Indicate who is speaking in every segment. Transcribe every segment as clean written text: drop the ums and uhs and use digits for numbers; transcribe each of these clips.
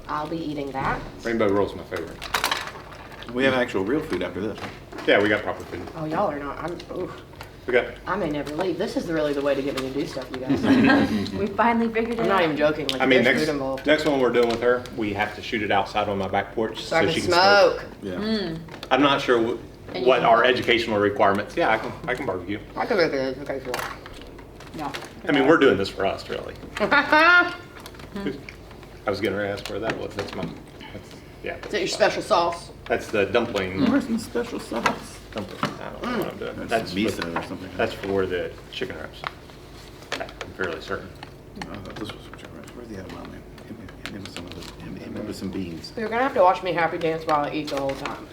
Speaker 1: I'll be eating that.
Speaker 2: Rainbow roll's my favorite.
Speaker 3: We have actual real food after this.
Speaker 2: Yeah, we got proper food.
Speaker 1: Oh, y'all are not.
Speaker 2: We got.
Speaker 1: I may never leave. This is really the way to get me to do stuff, you guys.
Speaker 4: We finally figured it out.
Speaker 1: I'm not even joking. Like,
Speaker 2: I mean,
Speaker 1: there's food involved.
Speaker 2: next one we're doing with her, we have to shoot it outside on my back porch
Speaker 1: So I can
Speaker 2: she can
Speaker 1: smoke.
Speaker 3: Yeah.
Speaker 2: I'm not sure
Speaker 4: And you
Speaker 2: what
Speaker 4: can
Speaker 2: our
Speaker 4: barbecue.
Speaker 2: educational requirements. Yeah, I can barbecue.
Speaker 1: I could make it. Okay, cool.
Speaker 4: No.
Speaker 2: I mean, we're doing this for us, really. I was getting ready to ask where that was. That's yeah.
Speaker 1: Is that your special sauce?
Speaker 2: That's the dumpling.
Speaker 3: Where's my special sauce?
Speaker 2: Dumpling. I don't know what I'm doing.
Speaker 3: That's miso
Speaker 2: for-
Speaker 3: or something.
Speaker 2: That's for the chicken wraps. I'm fairly certain.
Speaker 3: Oh, I thought this was chicken rice. Where's the edamame? Hit me with some of the, hit me with some beans.
Speaker 1: You're gonna have to watch me happy dance while I eat the whole time.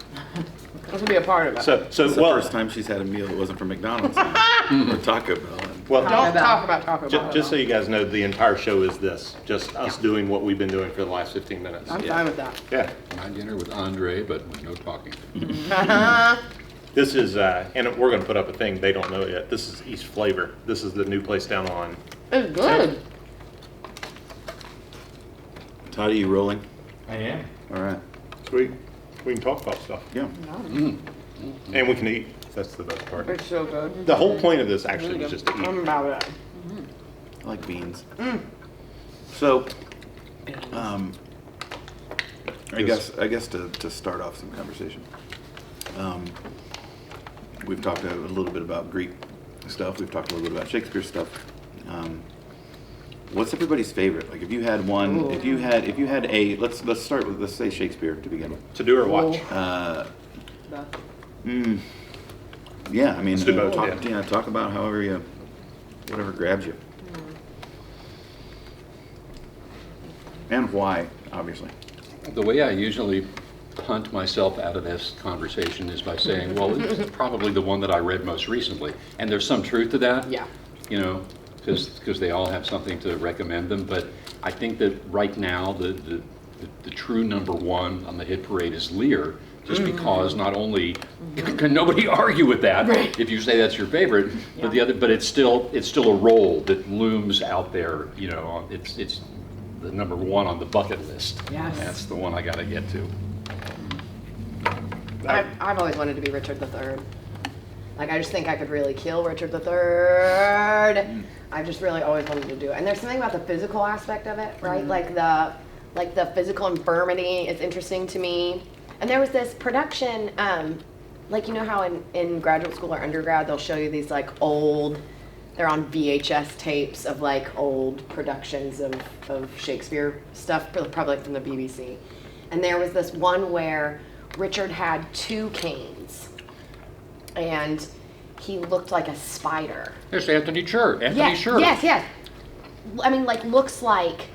Speaker 1: This will be a part of it.
Speaker 2: So
Speaker 3: It's the
Speaker 2: well,
Speaker 3: first time she's had a meal that wasn't from McDonald's or Taco Bell.
Speaker 2: well,
Speaker 1: Don't
Speaker 4: Bell.
Speaker 1: talk about Taco Bell.
Speaker 2: just so you guys know, the entire show is this, just us doing what we've been doing for the last 15 minutes.
Speaker 1: I'm fine with that.
Speaker 2: Yeah.
Speaker 5: My dinner with Andre, but with no talking.
Speaker 2: This is, and we're gonna put up a thing, they don't know it yet. This is East Flavor. This is the new place down on.
Speaker 1: It's good.
Speaker 3: Todd, are you rolling?
Speaker 6: I am.
Speaker 3: All right.
Speaker 2: Sweet. We can talk about stuff.
Speaker 3: Yeah.
Speaker 2: And we can eat. That's the best part.
Speaker 1: It's so good.
Speaker 2: The whole point of this actually
Speaker 1: Really
Speaker 2: was
Speaker 1: good.
Speaker 2: just to
Speaker 1: I'm
Speaker 2: eat.
Speaker 1: about it.
Speaker 3: I like beans. So, I guess to start off some conversation, we've talked a little bit about Greek stuff. We've talked a little bit about Shakespeare stuff. What's everybody's favorite? Like, if you had one,
Speaker 1: Ooh.
Speaker 3: if you had a, let's start with, let's say Shakespeare to begin with.
Speaker 2: To do or watch.
Speaker 3: Yeah, I mean,
Speaker 2: Let's do both,
Speaker 3: talk about whatever grabs you. And why, obviously.
Speaker 5: The way I usually punt myself out of this conversation is by saying, well, it's probably the one that I read most recently. And there's some truth to that.
Speaker 1: Yeah.
Speaker 5: You know, because they all have something to recommend them. But I think that right now, the true number one on the hit parade is Lear, just because not only can nobody argue with that if you say that's your favorite, but it's still a role that looms out there. You know, it's the number one on the bucket list.
Speaker 1: Yes.
Speaker 5: That's the one I got to get to.
Speaker 1: I've always wanted to be Richard III. Like, I just think I could really kill Richard III. I've just really always wanted to do it. And there's something about the physical aspect of it, right? Like the physical infirmity is interesting to me. And there was this production, like, you know how in graduate school or undergrad, they'll show you these like old, they're on VHS tapes of like old productions of Shakespeare stuff, probably from the BBC. And there was this one where Richard had two canes and he looked like a spider.
Speaker 5: There's Anthony Sher.
Speaker 1: Yes,
Speaker 5: Sher.
Speaker 1: yes. I mean, like, looks like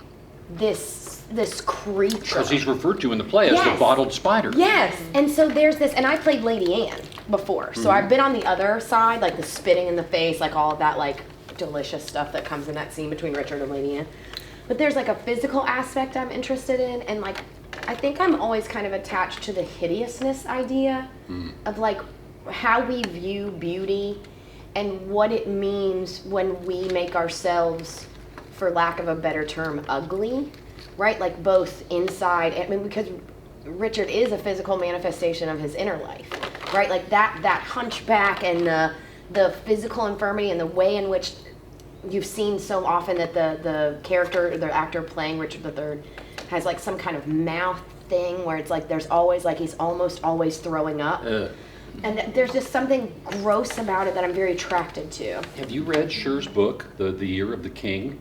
Speaker 1: this creature.
Speaker 5: Because he's referred to in the play as the
Speaker 1: Yes.
Speaker 5: bottled spider.
Speaker 1: Yes, and so there's this, and I played Lady Anne before, so I've been on the other side, like the spitting in the face, like all of that, like, delicious stuff that comes in that scene between Richard and Lady Anne. But there's like a physical aspect I'm interested in, and like, I think I'm always kind of attached to the hideousness idea of like how we view beauty and what it means when we make ourselves, for lack of a better term, ugly, right? Like both inside, I mean, because Richard is a physical manifestation of his inner life, right? Like that hunchback and the physical infirmity and the way in which you've seen so often that the character, the actor playing Richard III has like some kind of mouth thing where it's like there's always like he's almost always throwing up. And there's just something gross about it that I'm very attracted to.
Speaker 5: Have you read Sher's book, The Year of the King?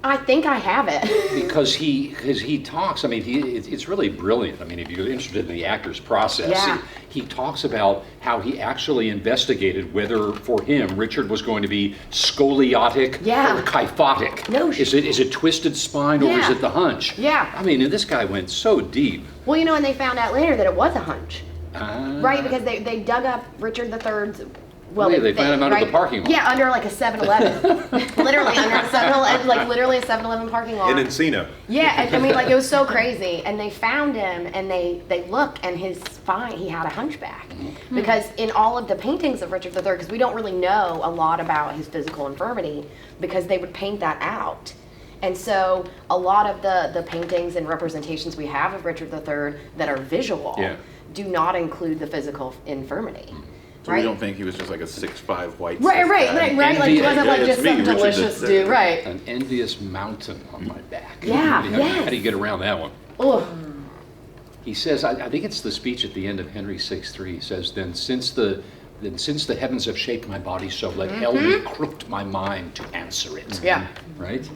Speaker 1: I think I have it.
Speaker 5: Because he talks, I mean, it's really brilliant. I mean, if you're interested in the actor's process,
Speaker 1: Yeah.
Speaker 5: he talks about how he actually investigated whether, for him, Richard was going to be scoliotic
Speaker 1: Yeah.
Speaker 5: or kyphotic.
Speaker 1: No
Speaker 5: Is it twisted spine or is
Speaker 1: Yeah.
Speaker 5: it the hunch?
Speaker 1: Yeah.
Speaker 5: I mean, and this guy went so deep.
Speaker 1: Well, you know, and they found out later that it was a hunch.
Speaker 5: Ah.
Speaker 1: Right, because they dug up Richard III's. Well,
Speaker 5: Yeah, they found him under the parking lot.
Speaker 1: Yeah, under like a 7-Eleven. Literally under a 7-Eleven, like literally a 7-Eleven parking lot.
Speaker 2: In Encino.
Speaker 1: Yeah, I mean, like it was so crazy. And they found him, and they look, and his spine, he had a hunchback. Because in all of the paintings of Richard III, because we don't really know a lot about his physical infirmity, because they would paint that out. And so a lot of the paintings and representations we have of Richard III that are visual
Speaker 5: Yeah.
Speaker 1: do not include the physical infirmity.
Speaker 3: So
Speaker 1: right?
Speaker 3: we don't think he was just like a 6'5" white.
Speaker 1: Right,
Speaker 3: cis
Speaker 1: right,
Speaker 3: guy.
Speaker 1: right, right. Like he wasn't like
Speaker 3: Yeah,
Speaker 1: just
Speaker 3: it's me,
Speaker 1: some
Speaker 3: Richard
Speaker 1: delicious
Speaker 3: III.
Speaker 1: dude, right?
Speaker 5: An envious mountain on my back.
Speaker 1: Yeah,
Speaker 5: How do you get around that one?
Speaker 1: Oh,
Speaker 5: He says, I think it's the speech at the end of Henry VI-3. He says, then since the heavens have shaped my body so, let hell be crooked my mind to answer it.
Speaker 1: yeah.
Speaker 5: Right?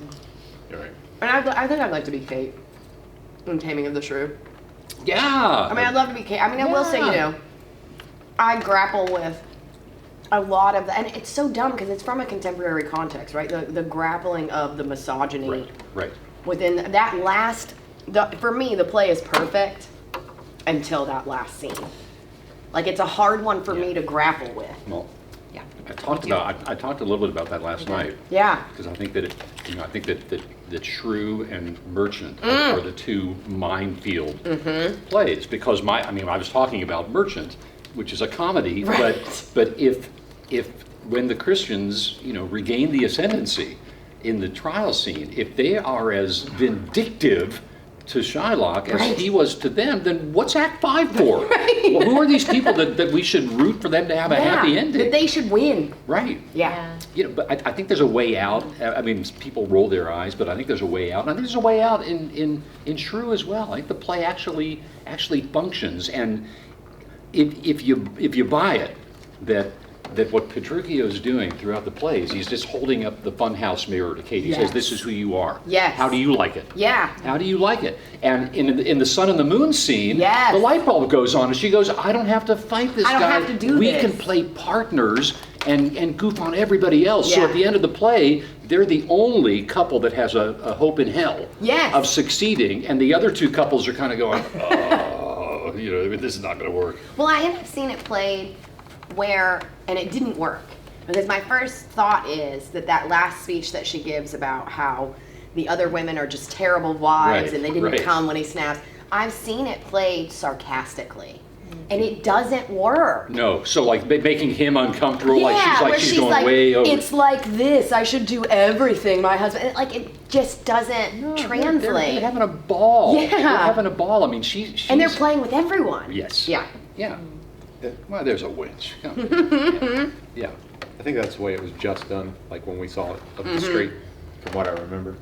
Speaker 2: You're right.
Speaker 1: And I think I'd like to be Kate in Taming of the Shrew.
Speaker 5: Yeah.
Speaker 1: I mean, I'd love to be Kate. I mean, I will say, you
Speaker 5: Yeah.
Speaker 1: know, I grapple with a lot of and it's so dumb because it's from a contemporary context, right? The grappling of the misogyny
Speaker 5: Right.
Speaker 1: within that last. For me, the play is perfect until that last scene. Like it's a hard one for me to grapple with.
Speaker 5: Well,
Speaker 1: Yeah.
Speaker 5: I talked a little bit about that last night.
Speaker 1: Yeah.
Speaker 5: Because I think that I think that Shrew and Merchant are the two minefield plays. Because I was talking about Merchant, which is a comedy,
Speaker 1: Right.
Speaker 5: but if when the Christians regain the ascendancy in the trial scene, if they are as vindictive to Shylock as
Speaker 1: Right.
Speaker 5: he was to them, then what's Act 5 for? Well, who are these people that we should root for them to have a happy ending?
Speaker 1: That they should win.
Speaker 5: Right.
Speaker 1: Yeah.
Speaker 5: But I think there's a way out. I mean, people roll their eyes, but I think there's a way out. And I think there's a way out in Shrew as well. I think the play actually functions. And if you buy it, that what Petruchio is doing throughout the plays, he's just holding up the funhouse mirror to Kate. He says,
Speaker 1: Yes.
Speaker 5: "This is who you are.
Speaker 1: Yes.
Speaker 5: How do you like it?
Speaker 1: Yeah.
Speaker 5: How do you like it?" And in the sun and the moon scene,
Speaker 1: Yes.
Speaker 5: the light bulb goes on, and she goes, "I don't have to fight this
Speaker 1: I don't
Speaker 5: guy.
Speaker 1: have to do
Speaker 5: we
Speaker 1: this."
Speaker 5: can play partners and goof on everybody else." So
Speaker 1: Yeah.
Speaker 5: at the end of the play, they're the only couple that has a hope in hell
Speaker 1: Yes.
Speaker 5: of succeeding, and the other two couples are kind of going, "Oh, this is not going to work."
Speaker 1: Well, I have seen it played where, and it didn't work. Because my first thought is that last speech that she gives about how the other women are just terrible wives
Speaker 5: Right,
Speaker 1: and they didn't
Speaker 5: right.
Speaker 1: come when he snaps. I've seen it played sarcastically. And it doesn't work.
Speaker 5: No, so like making him uncomfortable,
Speaker 1: Yeah,
Speaker 5: like
Speaker 1: where
Speaker 5: she's going way over.
Speaker 1: it's like this. I should do everything, my husband. And, it just doesn't translate.
Speaker 5: They're having a ball.
Speaker 1: Yeah.
Speaker 5: They're having a ball. I mean, she's
Speaker 1: And they're playing with everyone.
Speaker 5: Yes.
Speaker 1: Yeah.
Speaker 5: Yeah. Well, there's a winch. Come. Yeah.
Speaker 2: I think that's the way it was just done, like when we saw it up the street, from what I remember.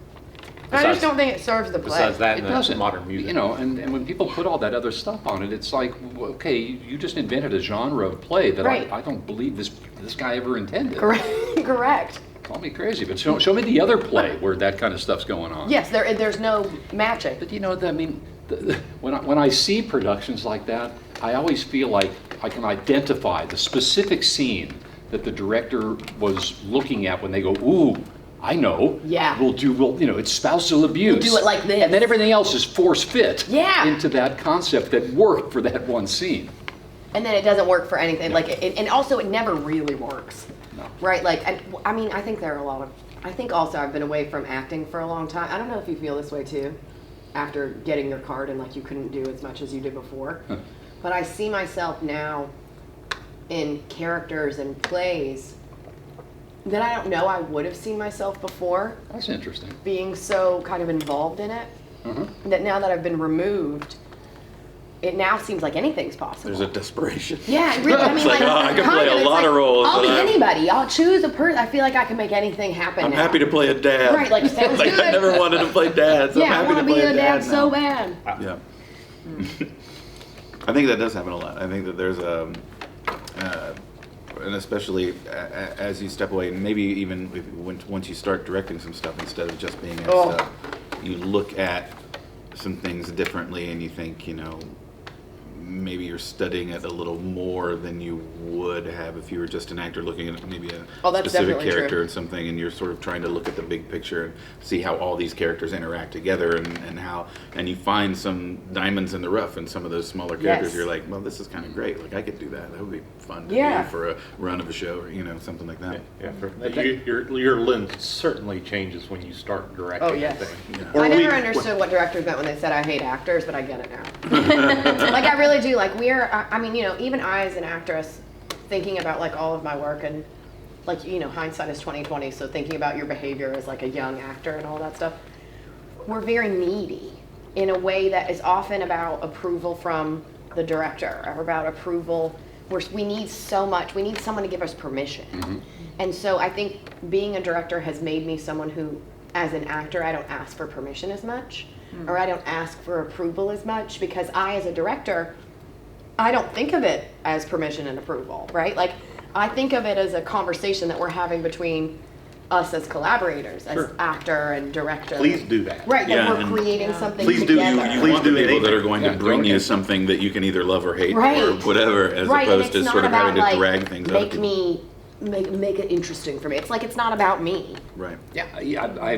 Speaker 1: I just don't think it serves the play.
Speaker 2: Besides that,
Speaker 5: It
Speaker 2: and
Speaker 5: doesn't.
Speaker 2: modern music.
Speaker 5: And when people put all that other stuff on it, it's like, well, okay, you just invented a genre of play that
Speaker 1: Right.
Speaker 5: I don't believe this guy ever intended.
Speaker 1: Correct. Correct.
Speaker 5: Call me crazy, but show me the other play where that kind of stuff's going on.
Speaker 1: Yes, there's no matching.
Speaker 5: But when I see productions like that, I always feel like I can identify the specific scene that the director was looking at when they go, ooh, I know.
Speaker 1: Yeah.
Speaker 5: It's spousal abuse.
Speaker 1: We'll do it like this.
Speaker 5: And then everything else is force fit
Speaker 1: Yeah.
Speaker 5: into that concept that worked for that one scene.
Speaker 1: And then it doesn't work for anything. And also it never really works.
Speaker 5: No.
Speaker 1: Right? I think there are a lot of. I think also I've been away from acting for a long time. I don't know if you feel this way too, after getting your card and you couldn't do as much as you did before. But I see myself now in characters and plays that I don't know I would have seen myself before,
Speaker 5: That's interesting.
Speaker 1: being so kind of involved in it,
Speaker 5: Mm-hmm.
Speaker 1: that now that I've been removed, it now seems like anything's possible.
Speaker 3: There's a desperation.
Speaker 1: Yeah, really. I mean,
Speaker 3: It's like, oh, I can play a
Speaker 1: it's
Speaker 3: lot of roles,
Speaker 1: I'll be
Speaker 3: but
Speaker 1: anybody. I'll choose a person. I feel like I can make anything happen.
Speaker 3: I'm
Speaker 1: now.
Speaker 3: happy to play a dad.
Speaker 1: Right, sounds
Speaker 3: I
Speaker 1: good.
Speaker 3: never wanted to play dad, so
Speaker 1: Yeah,
Speaker 3: I'm
Speaker 1: I
Speaker 3: happy
Speaker 1: want
Speaker 3: to
Speaker 1: to
Speaker 3: play
Speaker 1: be a dad
Speaker 3: now.
Speaker 1: so bad.
Speaker 3: Yeah. I think that does happen a lot. I think that there's and especially as you step away, and maybe even once you start directing some stuff instead of just being in stuff, you look at some things differently, and you think, maybe you're studying it a little more than you would have if you were just an actor looking at maybe a
Speaker 1: That's
Speaker 3: specific
Speaker 1: definitely
Speaker 3: character
Speaker 1: true.
Speaker 3: and something, and you're sort of trying to look at the big picture and see how all these characters interact together, and you find some diamonds in the rough in some of those smaller characters.
Speaker 1: Yes.
Speaker 3: You're like, well, this is kind of great. I could do that. That would be fun to
Speaker 1: Yeah.
Speaker 3: do for a run of a show, or something like that.
Speaker 2: Your lens certainly changes when you start directing.
Speaker 1: Oh, yes.
Speaker 2: a thing.
Speaker 3: Yeah.
Speaker 2: Or
Speaker 1: I
Speaker 2: we-
Speaker 1: never understood what directors meant when they said I hate actors, but I get it now. I really do. Even I as an actress, thinking about all of my work and hindsight is 20/20. So thinking about your behavior as a young actor and all that stuff, we're very needy in a way that is often about approval from the director or about approval. We need so much. We need someone to give us permission. And so I think being a director has made me someone who, as an actor, I don't ask for permission as much, or I don't ask for approval as much, because I, as a director, I don't think of it as permission and approval, right? Like, I think of it as a conversation that we're having between us as collaborators, as
Speaker 2: Sure.
Speaker 1: actor and director.
Speaker 2: Please do that.
Speaker 1: Right,
Speaker 3: Yeah,
Speaker 1: that we're
Speaker 3: and
Speaker 1: creating something
Speaker 2: Please do.
Speaker 1: together.
Speaker 3: You
Speaker 2: Please
Speaker 3: want
Speaker 2: do
Speaker 3: the people
Speaker 2: anything.
Speaker 3: that are going to
Speaker 5: Yeah,
Speaker 3: bring
Speaker 5: go
Speaker 3: you
Speaker 5: ahead.
Speaker 3: something that you can either love or hate
Speaker 1: Right.
Speaker 3: or whatever, as
Speaker 1: Right, and
Speaker 3: opposed to
Speaker 1: it's
Speaker 3: sort
Speaker 1: not
Speaker 3: of having
Speaker 1: about,
Speaker 3: to
Speaker 1: like,
Speaker 3: drag things
Speaker 1: make
Speaker 3: up.
Speaker 1: me make it interesting for me. It's like it's not about me.
Speaker 3: Right.
Speaker 5: Yeah, I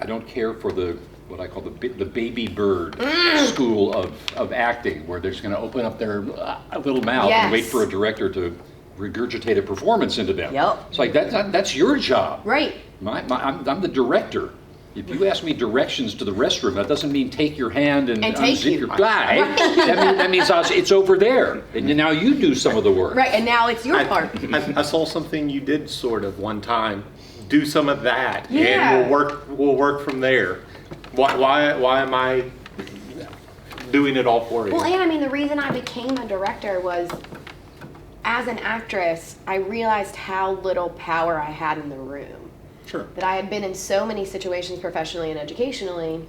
Speaker 5: don't care for the, what I call the baby bird school of acting, where they're just going to open up their little mouth and wait
Speaker 1: Yes.
Speaker 5: for a director to regurgitate a performance into them.
Speaker 1: Yep.
Speaker 5: It's like, that's your job.
Speaker 1: Right.
Speaker 5: I'm the director. If you ask me directions to the restroom, that doesn't mean take your hand and
Speaker 1: take
Speaker 5: unzip
Speaker 1: you.
Speaker 5: your guy. That means it's over there, and now you do some of the work.
Speaker 1: Right, and now it's your part.
Speaker 2: I saw something you did sort of one time. Do some of that,
Speaker 1: Yeah.
Speaker 2: and we'll work from there. Why am I doing it all for you?
Speaker 1: Well, and I mean, the reason I became a director was, as an actress, I realized how little power I had in the room.
Speaker 2: Sure.
Speaker 1: That I had been in so many situations professionally and educationally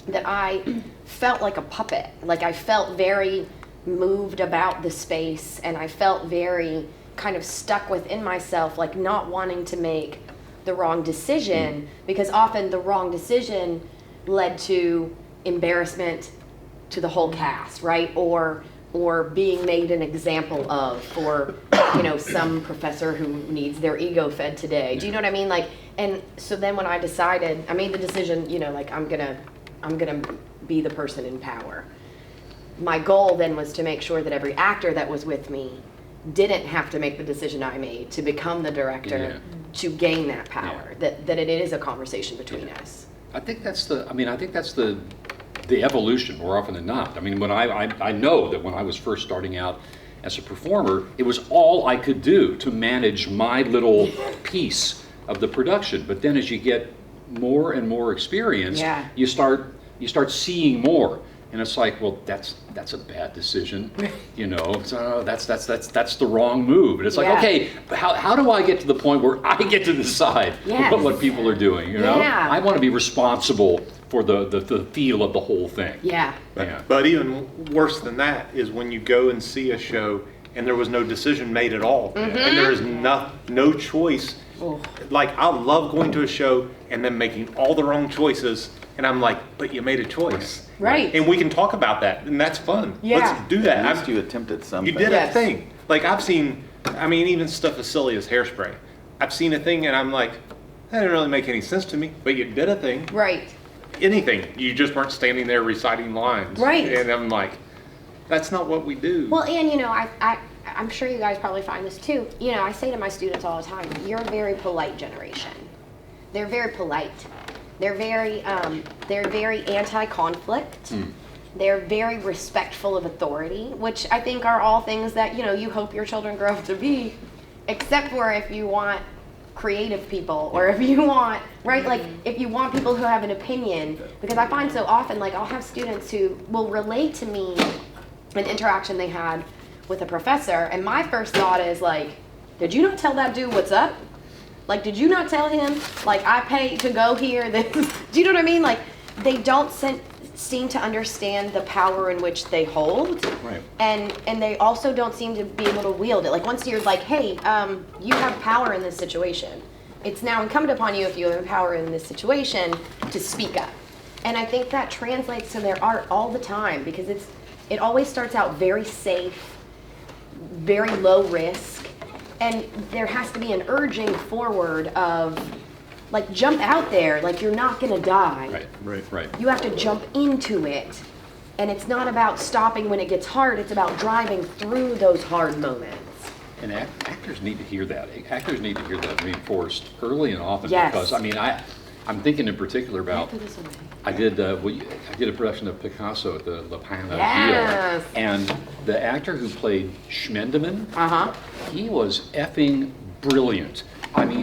Speaker 1: that I felt like a puppet. Like, I felt very moved about the space, and I felt very kind of stuck within myself, like not wanting to make the wrong decision, because often the wrong decision led to embarrassment to the whole cast, right? Or being made an example of for, some professor who needs their ego fed today. Do you know what I mean? Like, and so then when I decided, I made the decision, like I'm gonna be the person in power. My goal then was to make sure that every actor that was with me didn't have to make the decision I made to become the director to gain that power. That it is a conversation between us.
Speaker 5: I think that's the evolution more often than not. I mean, when I know that when I was first starting out as a performer, it was all I could do to manage my little piece of the production. But then as you get more and more experience, you start seeing more. And it's like, well, that's a bad decision, So that's the wrong move. And it's like, okay, how do I get to the point where I get to decide what people are doing?
Speaker 1: Yeah.
Speaker 5: I want to be responsible for the feel of the whole thing.
Speaker 1: Yeah.
Speaker 2: But even worse than that is when you go and see a show and there was no decision made at all, and there is no choice. Like, I love going to a show and then making all the wrong choices, and I'm like, but you made a choice.
Speaker 1: Right.
Speaker 2: And we can talk about that, and that's fun.
Speaker 1: Yeah.
Speaker 2: Let's do that.
Speaker 3: At least you attempted something.
Speaker 2: You did
Speaker 1: Yes.
Speaker 2: a thing. Like, I've seen, even stuff as silly as Hairspray. I've seen a thing and I'm like, that didn't really make any sense to me, but you did a thing.
Speaker 1: Right.
Speaker 2: Anything. You just weren't standing there reciting lines.
Speaker 1: Right.
Speaker 2: And I'm like, that's not what we do.
Speaker 1: Well, and I'm sure you guys probably find this too. I say to my students all the time, you're a very polite generation. They're very polite. They're very anti-conflict. They're very respectful of authority, which I think are all things that, you hope your children grow up to be, except for if you want creative people, or if you want, right, like if you want people who have an opinion, because I find so often, like, I'll have students who will relate to me an interaction they had with a professor, and my first thought is like, did you not tell that dude what's up? Like, did you not tell him, like, I paid to go here? Do you know what I mean? Like, they don't seem to understand the power in which they hold.
Speaker 3: Right.
Speaker 1: And they also don't seem to be able to wield it. Like, once you're like, hey, you have power in this situation, it's now incumbent upon you, if you have power in this situation, to speak up. And I think that translates to their art all the time, because it always starts out very safe, very low risk, and there has to be an urging forward of, like, jump out there, like you're not gonna die.
Speaker 5: Right.
Speaker 1: You have to jump into it, and it's not about stopping when it gets hard, it's about driving through those hard moments.
Speaker 5: And actors need to hear that. Actors need to hear that reinforced early and often.
Speaker 1: Yes.
Speaker 5: Because, I'm thinking in particular about, I did a production of Picasso at the La Pana
Speaker 1: Yes.
Speaker 5: Deal, and the actor who played Schmendeman, he was effing brilliant.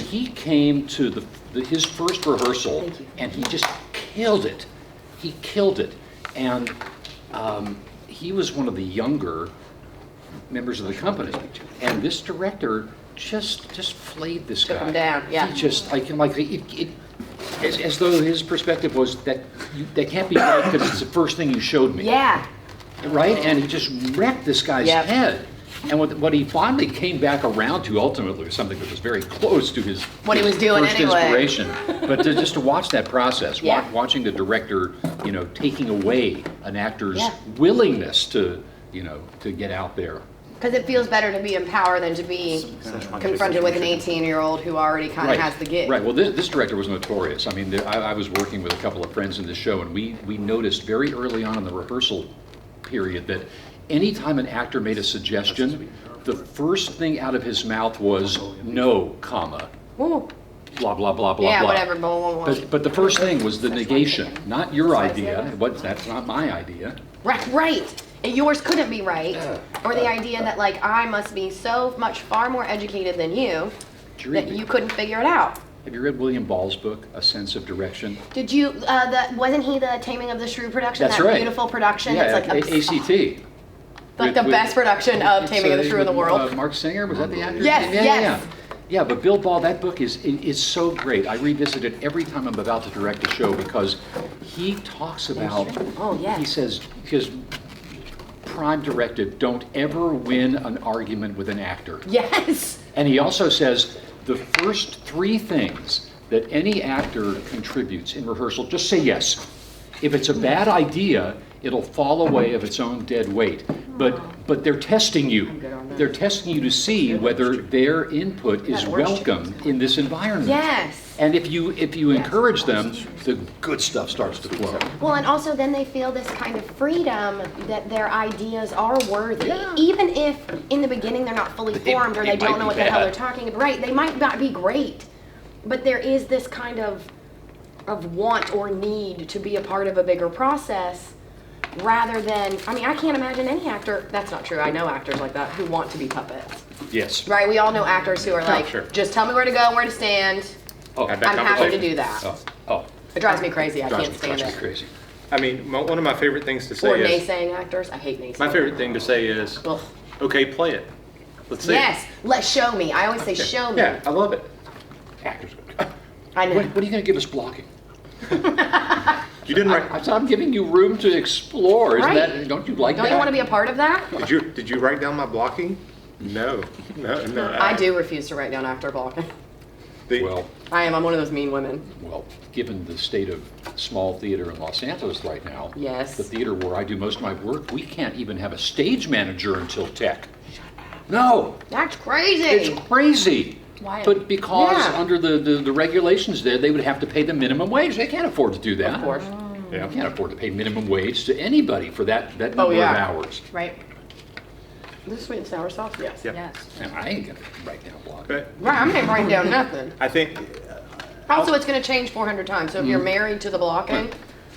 Speaker 5: He came to his first rehearsal, and he just killed it. He killed it. And he was one of the younger members of the company. And this director just flayed this guy.
Speaker 1: Took him down, yeah.
Speaker 5: He just, as though his perspective was that can't be right because it's the first thing you showed me.
Speaker 1: Yeah.
Speaker 5: Right? And he just wrecked this guy's
Speaker 1: Yep.
Speaker 5: head. And what he finally came back around to ultimately was something that was very close to his
Speaker 1: What he was doing
Speaker 5: first
Speaker 1: anyway.
Speaker 5: inspiration. But just to watch that process,
Speaker 1: Yeah.
Speaker 5: watching the director, taking away an actor's
Speaker 1: Yeah.
Speaker 5: willingness to get out there.
Speaker 1: Because it feels better to be in power than to be confronted with an 18-year-old who already kind of has the gig.
Speaker 5: Right. Well, this director was notorious. I mean, I was working with a couple of friends in the show, and we noticed very early on in the rehearsal period that anytime an actor made a suggestion, the first thing out of his mouth was no, comma,
Speaker 1: Ooh.
Speaker 5: blah, blah, blah, blah,
Speaker 1: Yeah,
Speaker 5: blah.
Speaker 1: whatever. Blah, blah, blah.
Speaker 5: But the first thing was the negation, not your idea. That's not my idea.
Speaker 1: Right. And yours couldn't be right. Or the idea that, like, I must be so much far more educated than you
Speaker 5: Did you read
Speaker 1: that you couldn't figure it out.
Speaker 5: Have you read William Ball's book, A Sense of Direction?
Speaker 1: Did you, wasn't he the Taming of the Shrew production?
Speaker 5: That's
Speaker 1: that
Speaker 5: right.
Speaker 1: beautiful production?
Speaker 5: Yeah,
Speaker 1: It's like
Speaker 5: ACT.
Speaker 1: like the best production of Taming of the Shrew in the world.
Speaker 5: Mark Singer, was that the actor?
Speaker 1: Yes,
Speaker 5: yeah,
Speaker 1: yes.
Speaker 5: Yeah. Yeah, but Bill Ball, that book is so great. I revisit it every time I'm about to direct a show because he talks about,
Speaker 1: Oh, yeah.
Speaker 5: he says, his prime directive, don't ever win an argument with an actor.
Speaker 1: Yes.
Speaker 5: And he also says the first three things that any actor contributes in rehearsal, just say yes. If it's a bad idea, it'll fall away of its own dead weight. But they're testing you. They're testing you to see whether their input is welcome in this environment.
Speaker 1: Yes.
Speaker 5: And if you encourage them, the good stuff starts to flow.
Speaker 1: Well, and also then they feel this kind of freedom that their ideas are worthy. Even if in the beginning they're not fully formed or
Speaker 5: they
Speaker 1: they don't
Speaker 5: might
Speaker 1: know
Speaker 5: be
Speaker 1: what the hell
Speaker 5: bad.
Speaker 1: they're talking about. Right, they might not be great. But there is this kind of want or need to be a part of a bigger process rather than, I mean, I can't imagine any actor, that's not true, I know actors like that who want to be puppets.
Speaker 5: Yes.
Speaker 1: Right, we all know actors who are like,
Speaker 2: sure.
Speaker 1: just tell me where to go, where to stand.
Speaker 5: Oh,
Speaker 2: Had that
Speaker 1: I'm happy to
Speaker 2: conversation.
Speaker 1: do that.
Speaker 5: oh.
Speaker 1: It drives me crazy, I
Speaker 5: Drives
Speaker 1: can't stand
Speaker 5: me
Speaker 1: it.
Speaker 5: crazy.
Speaker 2: I mean, one of my favorite things to
Speaker 1: Or
Speaker 2: say is,
Speaker 1: naysaying actors, I hate naysaying.
Speaker 2: my favorite thing to say is,
Speaker 1: Ugh.
Speaker 2: okay, play it. Let's see.
Speaker 1: Yes, show me. I always say show me.
Speaker 2: Yeah, I love it.
Speaker 5: Actors.
Speaker 1: I know.
Speaker 5: What are you going to give us blocking?
Speaker 2: You didn't write.
Speaker 5: I said, I'm giving you room to explore. Isn't
Speaker 1: Right.
Speaker 5: that, don't you like
Speaker 1: Don't
Speaker 5: that?
Speaker 1: you want to be a part of that?
Speaker 2: Did you write down my blocking? No.
Speaker 1: I do refuse to write down actor blocking.
Speaker 5: Well,
Speaker 1: I'm one of those mean women.
Speaker 5: well, given the state of small theater in Los Angeles right now,
Speaker 1: Yes.
Speaker 5: the theater where I do most of my work, we can't even have a stage manager until tech. No,
Speaker 1: That's crazy.
Speaker 5: it's crazy.
Speaker 4: Why?
Speaker 5: But because
Speaker 1: Yeah.
Speaker 5: under the regulations there, they would have to pay the minimum wage. They can't afford to do that.
Speaker 1: Of course.
Speaker 5: They can't afford to pay minimum wage to anybody for that number
Speaker 1: yeah.
Speaker 5: of hours.
Speaker 4: Right.
Speaker 1: Is this sweet and sour sauce? Yes.
Speaker 2: Yep.
Speaker 4: Yes.
Speaker 5: And I ain't gonna write down a block.
Speaker 2: But
Speaker 1: Right, I'm not writing down nothing.
Speaker 2: I think.
Speaker 1: Also, it's going to change 400 times. So if you're married to the blocking,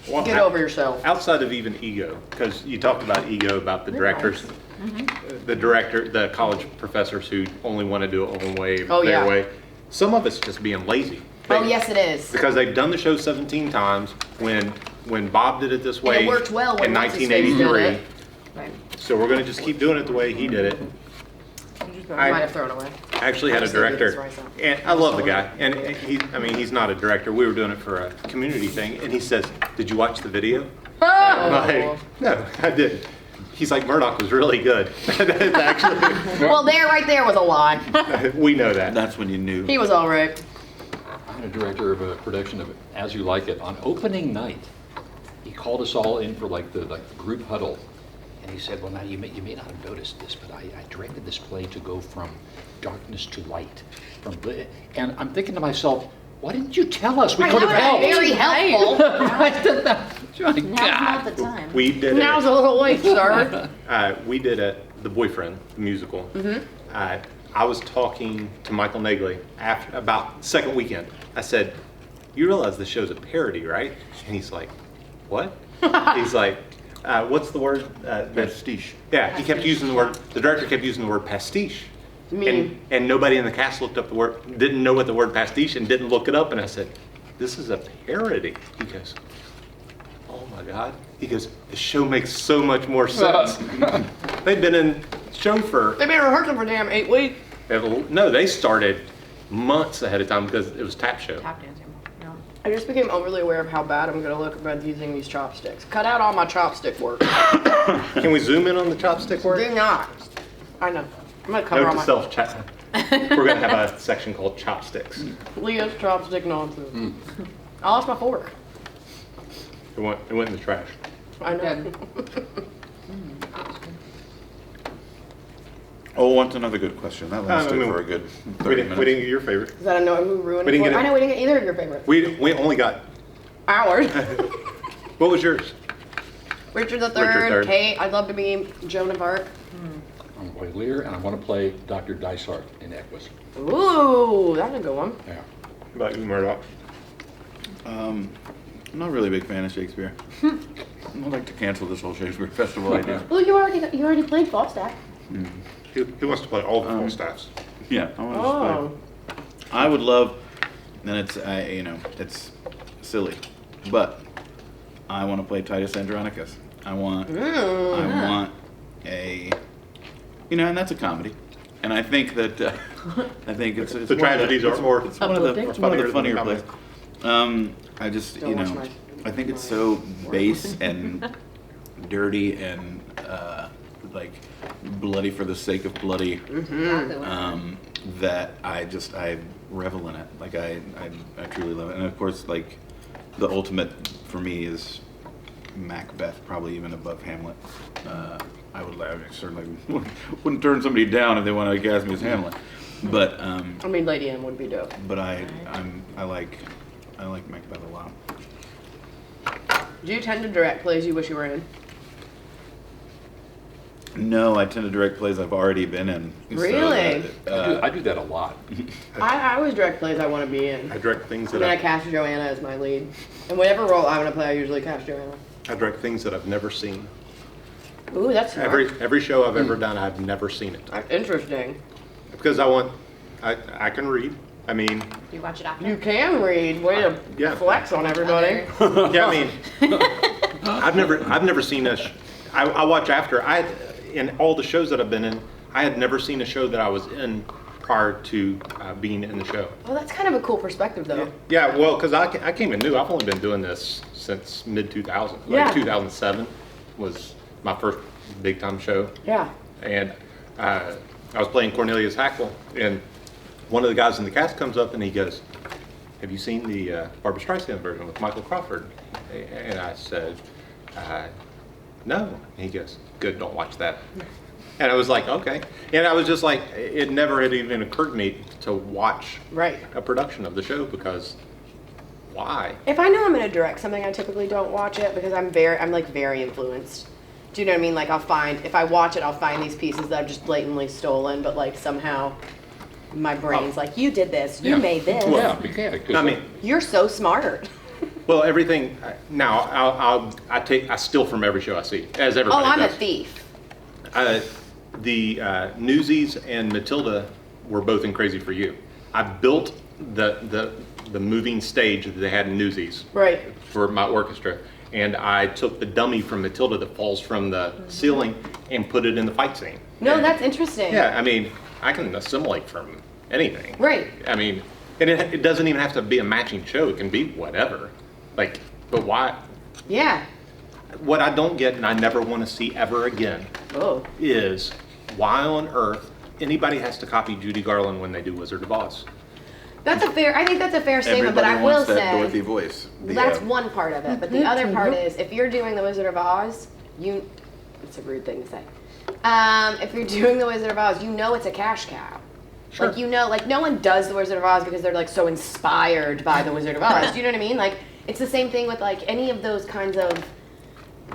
Speaker 2: well,
Speaker 1: get over yourself.
Speaker 2: Outside of even ego, because you talked about ego about the directors, the director, the college professors who only want to do it one way,
Speaker 1: Oh,
Speaker 2: their
Speaker 1: yeah.
Speaker 2: way. Some of it's just being lazy.
Speaker 1: Oh,
Speaker 2: They-
Speaker 1: yes, it is.
Speaker 2: Because they've done the show 17 times. When Bob did it this
Speaker 1: And it
Speaker 2: way
Speaker 1: worked well when
Speaker 2: in
Speaker 1: what's-his-face did
Speaker 2: 1983,
Speaker 1: it.
Speaker 4: Right.
Speaker 2: so we're going to just keep doing it the way he did it.
Speaker 1: I might have thrown away.
Speaker 2: I actually had a
Speaker 1: I'm just gonna get this
Speaker 2: director,
Speaker 1: right
Speaker 2: and I love the guy, and he's not a director. We were doing it for a community thing, and he says, "Did you watch the video?" I'm
Speaker 1: Oh.
Speaker 2: like, "No, I didn't." He's like, "Murdoch was really good." Actually,
Speaker 1: Well, right there was a lie.
Speaker 2: we know that.
Speaker 3: That's when you knew.
Speaker 1: He was all right.
Speaker 5: I'm a director of a production of As You Like It. On opening night, he called us all in for like the group huddle. And he said, well, now you may not have noticed this, but I directed this play to go from darkness to light. And I'm thinking to myself, why didn't you tell us? We
Speaker 1: Right,
Speaker 5: could have
Speaker 1: that was
Speaker 5: helped.
Speaker 1: very helpful.
Speaker 5: My
Speaker 4: Now's
Speaker 5: God.
Speaker 4: not the time.
Speaker 2: We did
Speaker 1: Now's a little late, sir.
Speaker 2: we did The Boyfriend, the musical. I was talking to Michael Nagley after about second weekend. I said, "You realize the show's a parody, right?" And he's like, "What?" He's like, "What's the word?"
Speaker 3: Pastiche.
Speaker 2: Yeah, he kept using the word. The director kept using the word pastiche.
Speaker 1: Me.
Speaker 2: And nobody in the cast looked up the word, didn't know what the word pastiche, and didn't look it up. And I said, this is a parody. He goes, oh my God. He goes, the show makes so much more sense. They've been in show for,
Speaker 1: They've been rehearsing for damn 8 weeks.
Speaker 2: no, they started months ahead of time because it was tap show.
Speaker 4: Tap dancing. No.
Speaker 1: I just became overly aware of how bad I'm gonna look about using these chopsticks. Cut out all my chopstick work.
Speaker 2: Can we zoom in on the chopstick work?
Speaker 1: Do not. I know. I'm gonna cover
Speaker 2: Note
Speaker 1: all
Speaker 2: to
Speaker 1: my
Speaker 2: self, we're gonna have a section called chopsticks.
Speaker 1: Leah's chopstick nonsense. I lost my fork.
Speaker 2: It went in the trash.
Speaker 1: I know.
Speaker 3: Oh, what's another good question? That lasted for a good 30
Speaker 2: We
Speaker 3: minutes.
Speaker 2: didn't get your favorite.
Speaker 1: Because I don't know who ruined
Speaker 2: We
Speaker 1: it.
Speaker 2: didn't
Speaker 1: for
Speaker 2: get
Speaker 1: I
Speaker 2: it.
Speaker 1: know we didn't get either of your favorites.
Speaker 2: We only got,
Speaker 1: Ours.
Speaker 2: what was yours?
Speaker 1: Richard the
Speaker 2: Richard
Speaker 1: Third,
Speaker 2: III.
Speaker 1: Kate. I'd love to be Joan of Arc.
Speaker 5: I'm going to play Lear, and I want to play Dr. Dysart in Equus.
Speaker 1: Ooh, that's a good one.
Speaker 5: Yeah.
Speaker 2: How about you, Murdoch?
Speaker 3: I'm not really a big fan of Shakespeare. I'd like to cancel this whole Shakespeare festival idea.
Speaker 1: Well, you already played Falstaff.
Speaker 2: He wants to play all the full staffs.
Speaker 3: Yeah, I want to
Speaker 1: Oh.
Speaker 3: play. I would love, and it's it's silly, but I want to play Titus Andronicus. I want a, and that's a comedy, and I think that I think it's
Speaker 2: The
Speaker 3: one of
Speaker 2: tragedies are more.
Speaker 3: it's one of the
Speaker 1: Uplifting?
Speaker 3: one of the
Speaker 2: Funnier
Speaker 3: funnier
Speaker 2: than
Speaker 3: plays. I just
Speaker 1: Don't watch my-
Speaker 3: I think it's so base and dirty and like bloody for the sake of bloody.
Speaker 4: Exactly what
Speaker 3: That I revel in it. Like I truly love it. And of course, like the ultimate for me is Macbeth, probably even above Hamlet. I certainly wouldn't turn somebody down if they wanted to cast me as Hamlet. But
Speaker 1: I mean, Lady Anne would be dope.
Speaker 3: I like Macbeth a lot.
Speaker 1: Do you tend to direct plays you wish you were in?
Speaker 3: No, I tend to direct plays I've already been in.
Speaker 1: Really?
Speaker 5: I do that a lot.
Speaker 1: I always direct plays I want to be in.
Speaker 2: I direct things
Speaker 1: And
Speaker 2: that
Speaker 1: then I cast Joanna as my lead. And whatever role I want to play, I usually cast Joanna.
Speaker 2: I direct things that I've never seen.
Speaker 1: Ooh, that's smart.
Speaker 2: Every show I've ever done, I've never seen it
Speaker 1: That's interesting.
Speaker 2: because I can read. I mean,
Speaker 4: you watch it after.
Speaker 1: You can read. Way to
Speaker 2: Yeah.
Speaker 1: flex on everybody.
Speaker 2: yeah, I mean, I've never seen I watch after. In all the shows that I've been in, I had never seen a show that I was in prior to being in the show.
Speaker 1: Well, that's kind of a cool perspective, though.
Speaker 2: Yeah, well, because I came in new. I've only been doing this since mid 2000.
Speaker 1: Yeah.
Speaker 2: Like 2007 was my first big time show.
Speaker 1: Yeah.
Speaker 2: And I was playing Cornelius Hackle, and one of the guys in the cast comes up and he goes, "Have you seen the Barbra Streisand version with Michael Crawford?" And I said, "No." And he goes, "Good, don't watch that." And I was like, "Okay." And I was just like, it never had even occurred to me to watch
Speaker 1: Right.
Speaker 2: a production of the show because why?
Speaker 1: If I know I'm going to direct something, I typically don't watch it because I'm very influenced. Do you know what I mean? Like if I watch it, I'll find these pieces that I've just blatantly stolen, but like somehow my brain's like, you did this, you
Speaker 5: Yeah.
Speaker 1: made this.
Speaker 5: Yeah, yeah. 'Cause
Speaker 2: I mean,
Speaker 1: You're so smart.
Speaker 2: well, everything now I steal from every show I see, as
Speaker 1: Oh,
Speaker 2: everybody
Speaker 1: I'm a
Speaker 2: does.
Speaker 1: thief.
Speaker 2: The Newsies and Matilda were both in Crazy for You. I built the moving stage that they had in Newsies
Speaker 1: Right.
Speaker 2: for my orchestra, and I took the dummy from Matilda that falls from the ceiling and put it in the fight scene.
Speaker 1: No,
Speaker 2: And-
Speaker 1: that's interesting.
Speaker 2: yeah. I mean, I can assimilate from anything.
Speaker 1: Right.
Speaker 2: I mean, and it doesn't even have to be a matching show. It can be whatever. Like, but why?
Speaker 1: Yeah.
Speaker 2: What I don't get, and I never want to see ever again,
Speaker 1: Oh.
Speaker 2: is why on earth anybody has to copy Judy Garland when they do Wizard of Oz.
Speaker 1: I think that's a fair statement, but
Speaker 3: Everybody
Speaker 1: I will
Speaker 3: wants that
Speaker 1: say
Speaker 3: Dorothy voice.
Speaker 1: that's one part of it. But the other part is if you're doing the Wizard of Oz, it's a rude thing to say. If you're doing the Wizard of Oz, you know it's a cash cow.
Speaker 2: Sure.
Speaker 1: Like no one does the Wizard of Oz because they're like so inspired by the Wizard of Oz. Do you know what I mean? Like it's the same thing with like any of those kinds of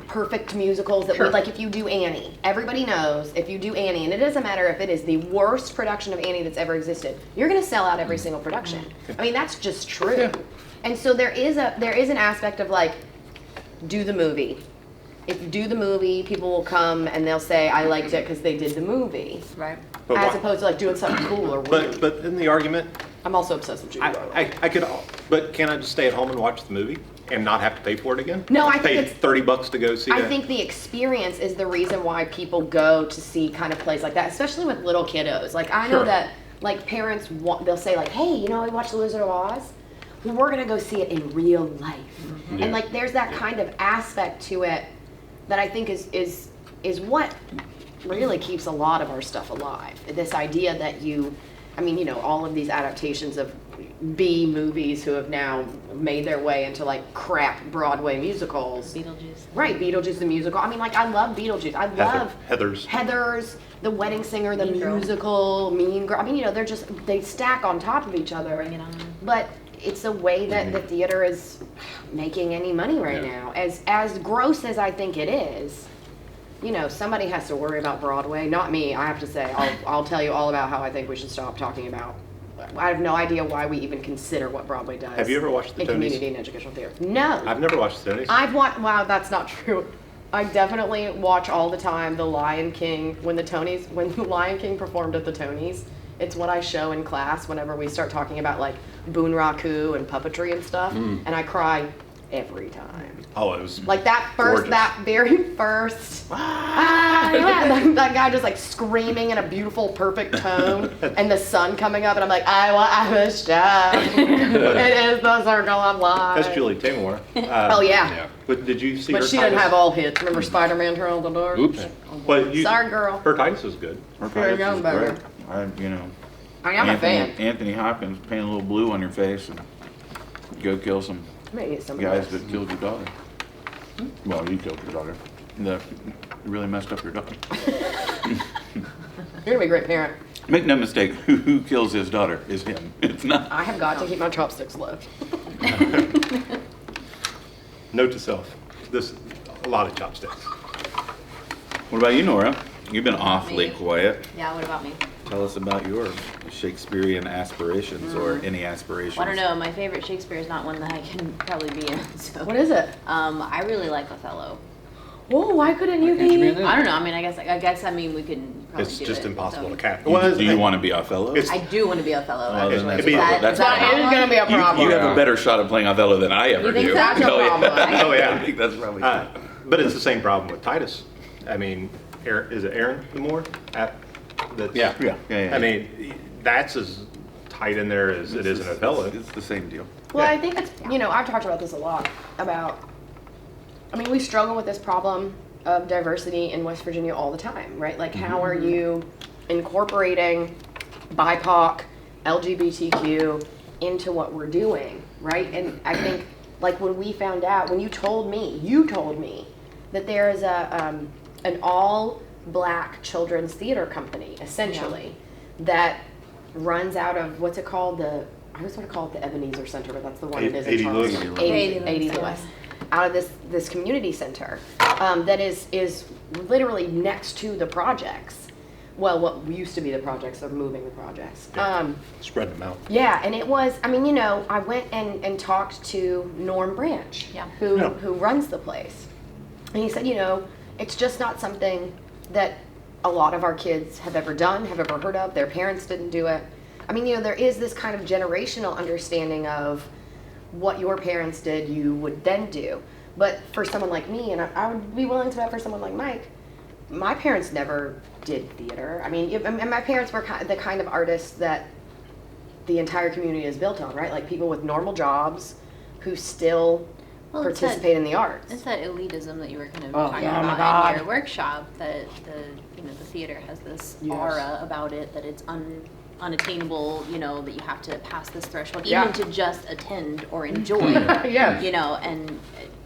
Speaker 1: perfect musicals that would, like if you do Annie, everybody knows if you do Annie, and it doesn't matter if it is the worst production of Annie that's ever existed, you're going to sell out every single production. I mean, that's just true.
Speaker 2: Yeah.
Speaker 1: And so there is an aspect of like, do the movie. If you do the movie, people will come and they'll say, I liked it because they did the movie.
Speaker 4: Right.
Speaker 2: But
Speaker 1: As
Speaker 2: why-
Speaker 1: opposed to like doing something cool or weird.
Speaker 2: But in the argument,
Speaker 1: I'm also obsessed with Judy Garland.
Speaker 2: I could But can I just stay at home and watch the movie and not have to pay for it again?
Speaker 1: No, I think
Speaker 2: Pay
Speaker 1: it's-
Speaker 2: $30 to go see
Speaker 1: I
Speaker 2: that.
Speaker 1: think the experience is the reason why people go to see kind of plays like that, especially with little kiddos. Like I know
Speaker 2: Sure.
Speaker 1: that like parents want, they'll say like, hey, you know, I watched The Wizard of Oz. Well, we're gonna go see it in real life,
Speaker 5: Yeah.
Speaker 1: and like there's that kind of aspect to it that I think is what really keeps a lot of our stuff alive. This idea that I mean, you know, all of these adaptations of B movies who have now made their way into like crap Broadway musicals.
Speaker 4: Beetlejuice.
Speaker 1: Right, Beetlejuice the musical. I mean, like, I love Beetlejuice. I love
Speaker 2: Heathers.
Speaker 1: The Wedding Singer, the
Speaker 4: Mean Girl.
Speaker 1: musical, Mean Girl. I mean, you know, they stack on top of each other.
Speaker 4: Bring It On.
Speaker 1: But it's the way that the theater is making any money right
Speaker 5: Yeah.
Speaker 1: now. As gross as I think it is, you know, somebody has to worry about Broadway. Not me, I have to say. I'll tell you all about how I think we should stop talking about. I have no idea why we even consider what Broadway does.
Speaker 2: Have you ever watched the
Speaker 1: in
Speaker 2: Tonys?
Speaker 1: community and educational theater? No.
Speaker 2: I've never watched the Tonys.
Speaker 1: I've watched. Wow, that's not true. I definitely watch all the time The Lion King when the Lion King performed at the Tonys. It's what I show in class whenever we start talking about like Bunraku and puppetry and stuff, and I cry every time.
Speaker 2: Oh, it was
Speaker 1: Like
Speaker 2: gorgeous.
Speaker 1: that very first, that guy just like screaming in a beautiful, perfect tone, and the sun coming up, and I'm like, I wish it is the circle of life.
Speaker 2: That's Julie Taymor.
Speaker 1: Oh yeah.
Speaker 5: Yeah.
Speaker 2: But did you see
Speaker 1: But
Speaker 2: her
Speaker 1: she didn't
Speaker 2: Titus?
Speaker 1: have all hits. Remember Spider-Man Turn the Door?
Speaker 5: Oops.
Speaker 2: But you,
Speaker 1: Sorry, girl.
Speaker 2: Her Titus was good.
Speaker 1: There you go, baby.
Speaker 3: You know,
Speaker 1: I mean, I'm a fan.
Speaker 3: Anthony Hopkins paint a little blue on your face and go kill some
Speaker 1: I'm gonna eat some of
Speaker 3: guys
Speaker 1: this.
Speaker 3: that killed your daughter. Well, you killed your daughter. That really messed up your daughter.
Speaker 1: You're gonna be a great parent.
Speaker 3: Make no mistake, who kills his daughter is him. It's not.
Speaker 1: I have got to keep my chopsticks low.
Speaker 2: Note to self: a lot of chopsticks.
Speaker 3: What about you, Nora? You've been awfully
Speaker 4: Me?
Speaker 3: quiet.
Speaker 4: Yeah, what about me?
Speaker 3: Tell us about your Shakespearean aspirations or any aspirations.
Speaker 4: Well, I don't know. My favorite Shakespeare is not one that I can probably be in. So.
Speaker 1: What is it?
Speaker 4: I really like Othello.
Speaker 1: Whoa, why couldn't you
Speaker 5: Can't you be in
Speaker 1: be?
Speaker 5: it?
Speaker 4: I don't know. I mean, I mean, we could probably
Speaker 2: It's
Speaker 4: do
Speaker 2: just
Speaker 4: it,
Speaker 2: impossible
Speaker 4: so.
Speaker 2: to cast.
Speaker 3: Do you want to be Othello?
Speaker 2: It's-
Speaker 4: I do want to be Othello.
Speaker 3: Well, then
Speaker 4: actually.
Speaker 3: that's
Speaker 2: It'd be-
Speaker 3: probably- that's
Speaker 4: that
Speaker 3: probably-
Speaker 1: It's gonna be a problem.
Speaker 3: You have a better shot at playing Othello than I ever
Speaker 4: You think
Speaker 3: do.
Speaker 4: so? That's
Speaker 1: no
Speaker 3: Oh, yeah.
Speaker 1: problem.
Speaker 2: Oh, yeah.
Speaker 3: I think that's probably
Speaker 2: But it's the same problem with Titus. I mean, is it Aaron the Moor?
Speaker 5: Yeah.
Speaker 3: Yeah.
Speaker 2: I mean, that's as tight in there as it is in Othello.
Speaker 3: It's the same deal.
Speaker 1: Well,
Speaker 2: Yeah.
Speaker 1: I think it's, you know, I've talked about this a lot about, I mean, we struggle with this problem of diversity in West Virginia all the time, right? Like, how are you incorporating BIPOC, LGBTQ into what we're doing, right? And I think, like, when we found out, when you told me that there is an all-black children's theater company, essentially, that runs out of, what's it called? I always want to call it the Ebenezer Center, but that's the one it is in
Speaker 2: 80 Lewis.
Speaker 1: Charleston.
Speaker 3: 80
Speaker 1: 80 Lewis. Out of this community center that is literally next to the projects. Well, what used to be the projects, they're moving the projects.
Speaker 2: Spread them out.
Speaker 1: Yeah, and it was, I mean, you know, I went and talked to Norm Branch,
Speaker 4: Yeah.
Speaker 1: who runs the place. And he said, you know, it's just not something that a lot of our kids have ever done, have ever heard of. Their parents didn't do it. I mean, you know, there is this kind of generational understanding of what your parents did, you would then do. But for someone like me, and I would be willing to bet for someone like Mike, my parents never did theater. I mean, and my parents were the kind of artists that the entire community is built on, right? Like people with normal jobs who still
Speaker 4: Well, it's
Speaker 1: participate in the arts.
Speaker 4: It's that elitism that you were kind of
Speaker 1: Oh,
Speaker 4: talking
Speaker 1: yeah, oh my
Speaker 4: about
Speaker 1: God.
Speaker 4: in your workshop. That the theater has this
Speaker 1: Yes.
Speaker 4: aura about it that it's unattainable. You know, that you have to pass this threshold,
Speaker 1: Yeah.
Speaker 4: even to just attend or enjoy.
Speaker 1: Yeah.
Speaker 4: You know, and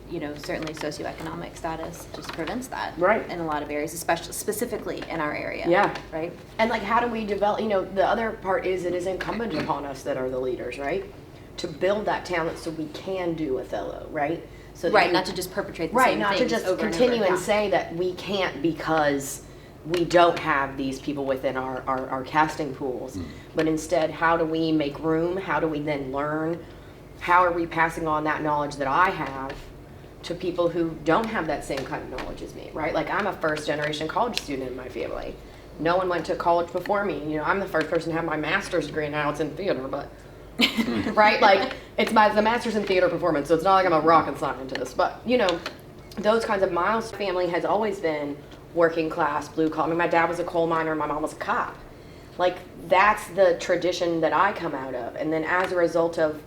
Speaker 4: you know, certainly socioeconomic status just prevents that.
Speaker 1: Right.
Speaker 4: In a lot of areas, especially specifically in our area.
Speaker 1: Yeah.
Speaker 4: Right.
Speaker 1: And like, how do we develop, you know, the other part is it is incumbent upon us that are the leaders, right? To build that talent so we can do Othello, right? So that
Speaker 4: Right.
Speaker 1: you-
Speaker 4: Not to just perpetrate the
Speaker 1: Right,
Speaker 4: same
Speaker 1: not to
Speaker 4: things
Speaker 1: just
Speaker 4: over
Speaker 1: continue
Speaker 4: and,
Speaker 1: and
Speaker 4: over.
Speaker 1: say that we can't because we don't have these people within our casting pools. But instead, how do we make room? How do we then learn? How are we passing on that knowledge that I have to people who don't have that same kind of knowledge as me, right? Like, I'm a first generation college student in my family. No one went to college before me. You know, I'm the first person to have my master's degree, now it's in theater, but right? Like, it's the master's in theater performance, so it's not like I'm a rocket scientist. But, you know, those kinds of Miles' family has always been working class, blue collar. I mean, my dad was a coal miner, my mom was a cop. Like, that's the tradition that I come out of. And then as a result of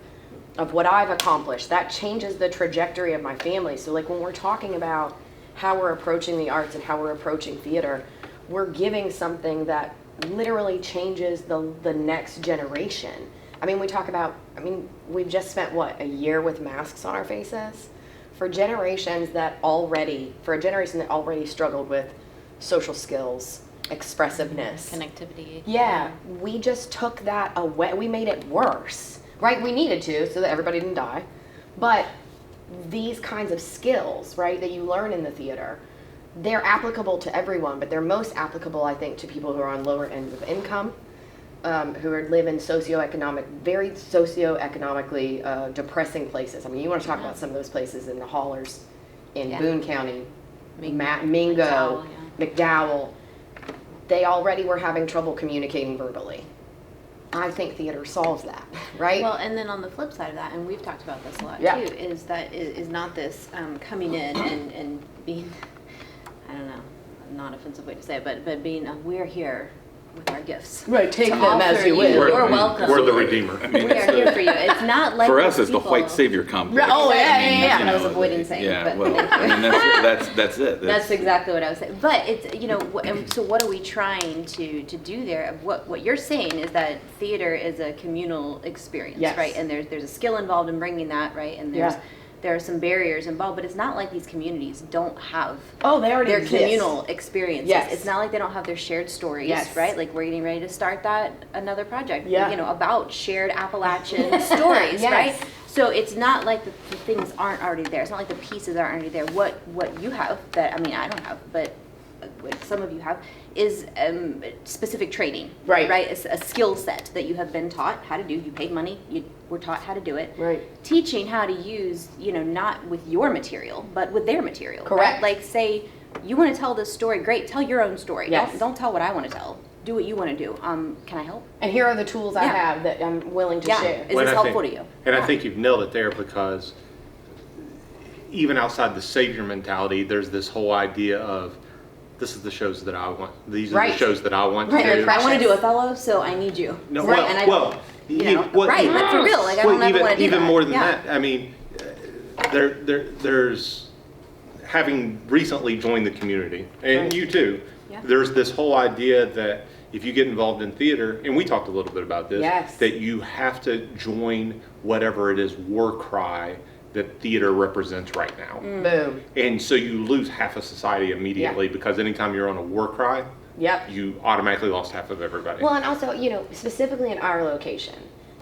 Speaker 1: what I've accomplished, that changes the trajectory of my family. So, like, when we're talking about how we're approaching the arts and how we're approaching theater, we're giving something that literally changes the next generation. I mean, we've just spent, what, a year with masks on our faces? For a generation that already struggled with social skills, expressiveness,
Speaker 4: Connectivity.
Speaker 1: yeah, we just took that away. We made it worse, right? We needed to so that everybody didn't die. But these kinds of skills, right, that you learn in the theater, they're applicable to everyone, but they're most applicable, I think, to people who are on lower ends of income, who live in very socioeconomically depressing places. I mean, you want to talk about some of those places in the hollers in Boone County, Mingo, McDowell. They already were having trouble communicating verbally. I think theater solves that, right?
Speaker 4: Well, and then on the flip side of that, and we've talked about this a lot
Speaker 1: Yeah.
Speaker 4: too, is not this coming in and being, I don't know, not offensive way to say it, but being we're here with our gifts.
Speaker 1: Right, take
Speaker 4: To
Speaker 1: them as
Speaker 4: offer
Speaker 1: you will.
Speaker 4: You're welcome.
Speaker 2: We're the Redeemer.
Speaker 3: I mean,
Speaker 4: We are here for you. It's not like
Speaker 3: for us,
Speaker 4: those
Speaker 3: it's the
Speaker 4: people-
Speaker 3: white savior complex.
Speaker 1: Oh, yeah,
Speaker 3: I mean,
Speaker 1: yeah, yeah.
Speaker 3: you
Speaker 4: That's what I was
Speaker 3: know,
Speaker 4: avoiding saying,
Speaker 3: Yeah,
Speaker 4: but
Speaker 3: well,
Speaker 4: thank you.
Speaker 3: I mean, that's it.
Speaker 4: That's exactly what I was saying. But it's, you know, and so what are we trying to do there? What you're saying is that theater is a communal experience,
Speaker 1: Yes.
Speaker 4: right? And there's a skill involved in bringing that, right? And there are some barriers involved, but it's not like these communities don't have
Speaker 1: Oh, they already
Speaker 4: their
Speaker 1: exist.
Speaker 4: communal experiences.
Speaker 1: Yes.
Speaker 4: It's not like they don't have their shared stories,
Speaker 1: Yes.
Speaker 4: right? Like we're getting ready to start another project,
Speaker 1: Yeah.
Speaker 4: you know, about shared Appalachian stories,
Speaker 1: Yes.
Speaker 4: right? So it's not like the things aren't already there. It's not like the pieces aren't already there. What you have that, I mean, I don't have, but what some of you have is specific training,
Speaker 1: Right.
Speaker 4: Right, a skill set that you have been taught how to do. You paid money. You were taught how to do it.
Speaker 1: Right.
Speaker 4: Teaching how to use, you know, not with your material, but with their material.
Speaker 1: Correct.
Speaker 4: Right? Like, say you want to tell this story. Great, tell your own story.
Speaker 1: Yes.
Speaker 4: Don't tell what I want to tell. Do what you want to do. Can I help?
Speaker 1: And here are the tools I
Speaker 4: Yeah.
Speaker 1: have that I'm willing to
Speaker 4: Yeah.
Speaker 1: share.
Speaker 4: Is
Speaker 2: Well,
Speaker 4: this
Speaker 2: and I
Speaker 4: helpful
Speaker 2: think-
Speaker 4: to you?
Speaker 2: And I
Speaker 4: Yeah.
Speaker 2: think you've nailed it there, because even outside the savior mentality, there's this whole idea of, this is the shows that I want. These are
Speaker 1: Right.
Speaker 2: the shows that I want
Speaker 1: Right,
Speaker 2: to
Speaker 1: they're
Speaker 2: do.
Speaker 4: I want to
Speaker 1: precious.
Speaker 4: do Othello, so I need you.
Speaker 2: No,
Speaker 4: Right,
Speaker 2: well,
Speaker 4: and I-
Speaker 2: well,
Speaker 4: you know,
Speaker 2: well,
Speaker 4: right, but for real, like I don't ever
Speaker 2: even,
Speaker 4: want to do
Speaker 2: even
Speaker 4: that.
Speaker 2: more than
Speaker 4: Yeah.
Speaker 2: that. I mean, there's having recently joined the community, and
Speaker 1: Right.
Speaker 2: you too.
Speaker 4: Yeah.
Speaker 2: There's this whole idea that if you get involved in theater, and we talked a little bit about this,
Speaker 1: Yes.
Speaker 2: that you have to join whatever it is war cry that theater represents right now.
Speaker 1: Boom.
Speaker 2: And so you lose half of society immediately, because anytime you're on a war cry,
Speaker 1: Yep.
Speaker 2: you automatically lost half of everybody.
Speaker 1: Well, and also, you know, specifically in our location,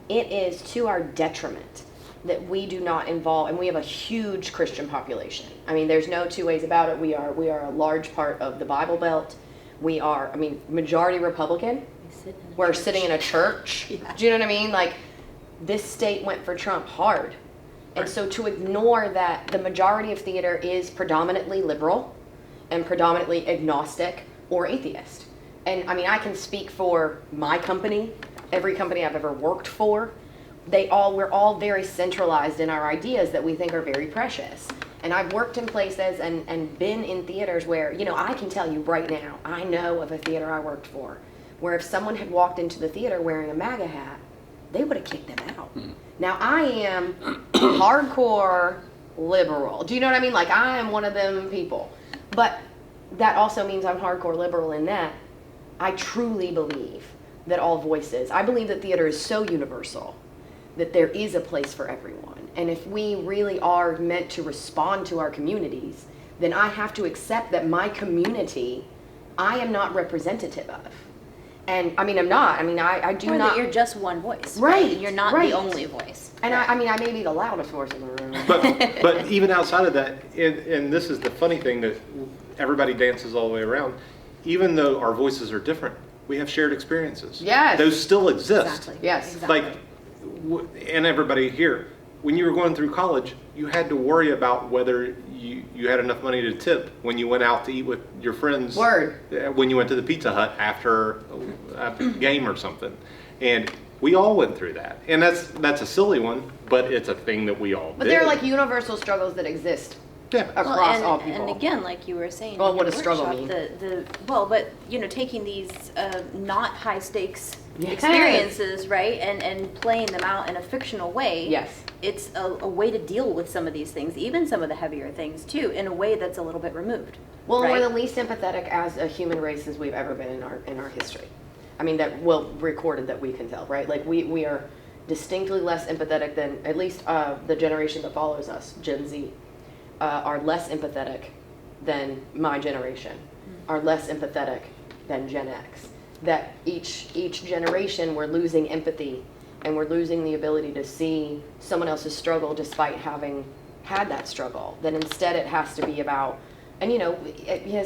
Speaker 1: it is to our detriment that we do not involve, and we have a huge Christian population. I mean, there's no two ways about it. We are a large part of the Bible Belt. We are, I mean, majority Republican. We're sitting in a church.
Speaker 4: Yeah.
Speaker 1: Do you know what I mean? Like, this state went for Trump hard. And
Speaker 2: Right.
Speaker 1: so to ignore that the majority of theater is predominantly liberal and predominantly agnostic or atheist. And I mean, I can speak for my company, every company I've ever worked for. We're all very centralized in our ideas that we think are very precious. And I've worked in places and been in theaters where, you know, I can tell you right now, I know of a theater I worked for, where if someone had walked into the theater wearing a MAGA hat, they would have kicked them out. Now, I am hardcore liberal. Do you know what I mean? Like, I am one of them people. But that also means I'm hardcore liberal in that I truly believe that all voices, I believe that theater is so universal that there is a place for everyone. And if we really are meant to respond to our communities, then I have to accept that my community, I am not representative of. And I mean, I'm not. I mean, I do
Speaker 4: Or
Speaker 1: not.
Speaker 4: that you're just one voice.
Speaker 1: Right,
Speaker 4: You're not
Speaker 1: right.
Speaker 4: the only voice.
Speaker 1: And I mean, I may be the loudest voice in the room.
Speaker 2: But even outside of that, and this is the funny thing that everybody dances all the way around, even though our voices are different, we have shared experiences.
Speaker 1: Yes.
Speaker 2: Those still exist.
Speaker 4: Exactly.
Speaker 1: Yes.
Speaker 4: Exactly.
Speaker 2: Like, and everybody here, when you were going through college, you had to worry about whether you had enough money to tip when you went out to eat with your friends.
Speaker 1: Word.
Speaker 2: When you went to the Pizza Hut after a game or something. And We all went through that, and that's a silly one, but it's a thing that we all
Speaker 1: But
Speaker 2: did.
Speaker 1: there are like universal struggles that exist
Speaker 2: yeah.
Speaker 1: across
Speaker 4: and,
Speaker 1: all people.
Speaker 4: And again, like you were saying,
Speaker 1: Well,
Speaker 4: in
Speaker 1: what
Speaker 4: your
Speaker 1: does struggle
Speaker 4: workshop,
Speaker 1: mean?
Speaker 4: But taking these not high stakes
Speaker 1: Yes.
Speaker 4: experiences, right, and playing them out in a fictional way.
Speaker 1: Yes.
Speaker 4: It's a way to deal with some of these things, even some of the heavier things too, in a way that's a little bit removed.
Speaker 1: Well,
Speaker 4: right?
Speaker 1: we're the least empathetic as a human race as we've ever been in our history. I mean, that recorded that we can tell, right? Like we are distinctly less empathetic than at least the generation that follows us, Gen Z, are less empathetic than my generation, are less empathetic than Gen X. That each generation we're losing empathy and we're losing the ability to see someone else's struggle despite having had that struggle. That instead it has to be about, and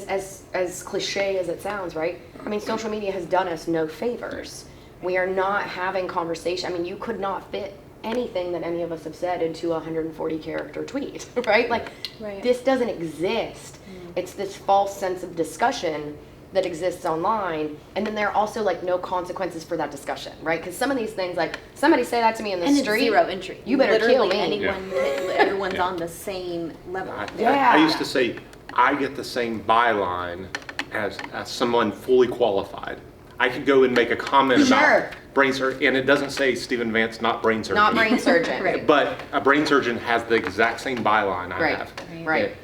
Speaker 1: as cliche as it sounds, right? I mean, social media has done us no favors. We are not having conversation. I mean, you could not fit anything that any of us have said into a 140 character tweet, right? Like,
Speaker 4: Right.
Speaker 1: this doesn't exist. It's this false sense of discussion that exists online, and then there are also like no consequences for that discussion, right? Because some of these things, like somebody say that to me in the
Speaker 4: And
Speaker 1: street,
Speaker 4: it's zero entry.
Speaker 1: you better kill
Speaker 4: Literally
Speaker 1: me.
Speaker 4: anyone, everyone's on the same level.
Speaker 1: Yeah.
Speaker 2: I used to say, I get the same byline as someone fully qualified. I could go and make a comment
Speaker 1: Sure.
Speaker 2: about brain surgery, and it doesn't say Stephen Vance, not brain surgeon.
Speaker 1: Not brain surgeon.
Speaker 4: Right.
Speaker 2: But a brain surgeon has the exact same byline I
Speaker 1: Right.
Speaker 2: have.
Speaker 1: Right.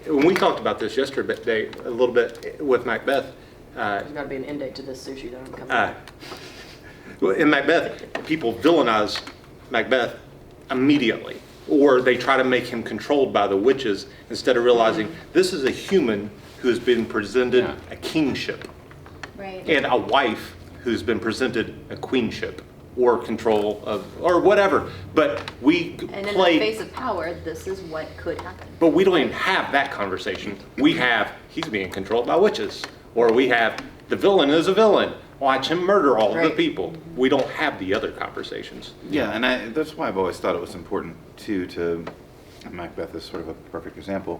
Speaker 2: When we talked about this yesterday, a little bit with Macbeth,
Speaker 1: There's got to be an end date to this sushi that I'm coming.
Speaker 2: well, in Macbeth, people villainize Macbeth immediately, or they try to make him controlled by the witches instead of realizing this is a human who has been presented
Speaker 5: Yeah.
Speaker 2: a kingship
Speaker 4: Right.
Speaker 2: and a wife who's been presented a queenship or control of or whatever. But we
Speaker 4: And in
Speaker 2: play.
Speaker 4: the face of power, this is what could happen.
Speaker 2: But we don't even have that conversation. We have, he's being controlled by witches. Or we have, the villain is a villain. Watch him murder all of the
Speaker 1: Right.
Speaker 2: people. We don't have the other conversations.
Speaker 3: Yeah, and that's why I've always thought it was important too to Macbeth is sort of a perfect example.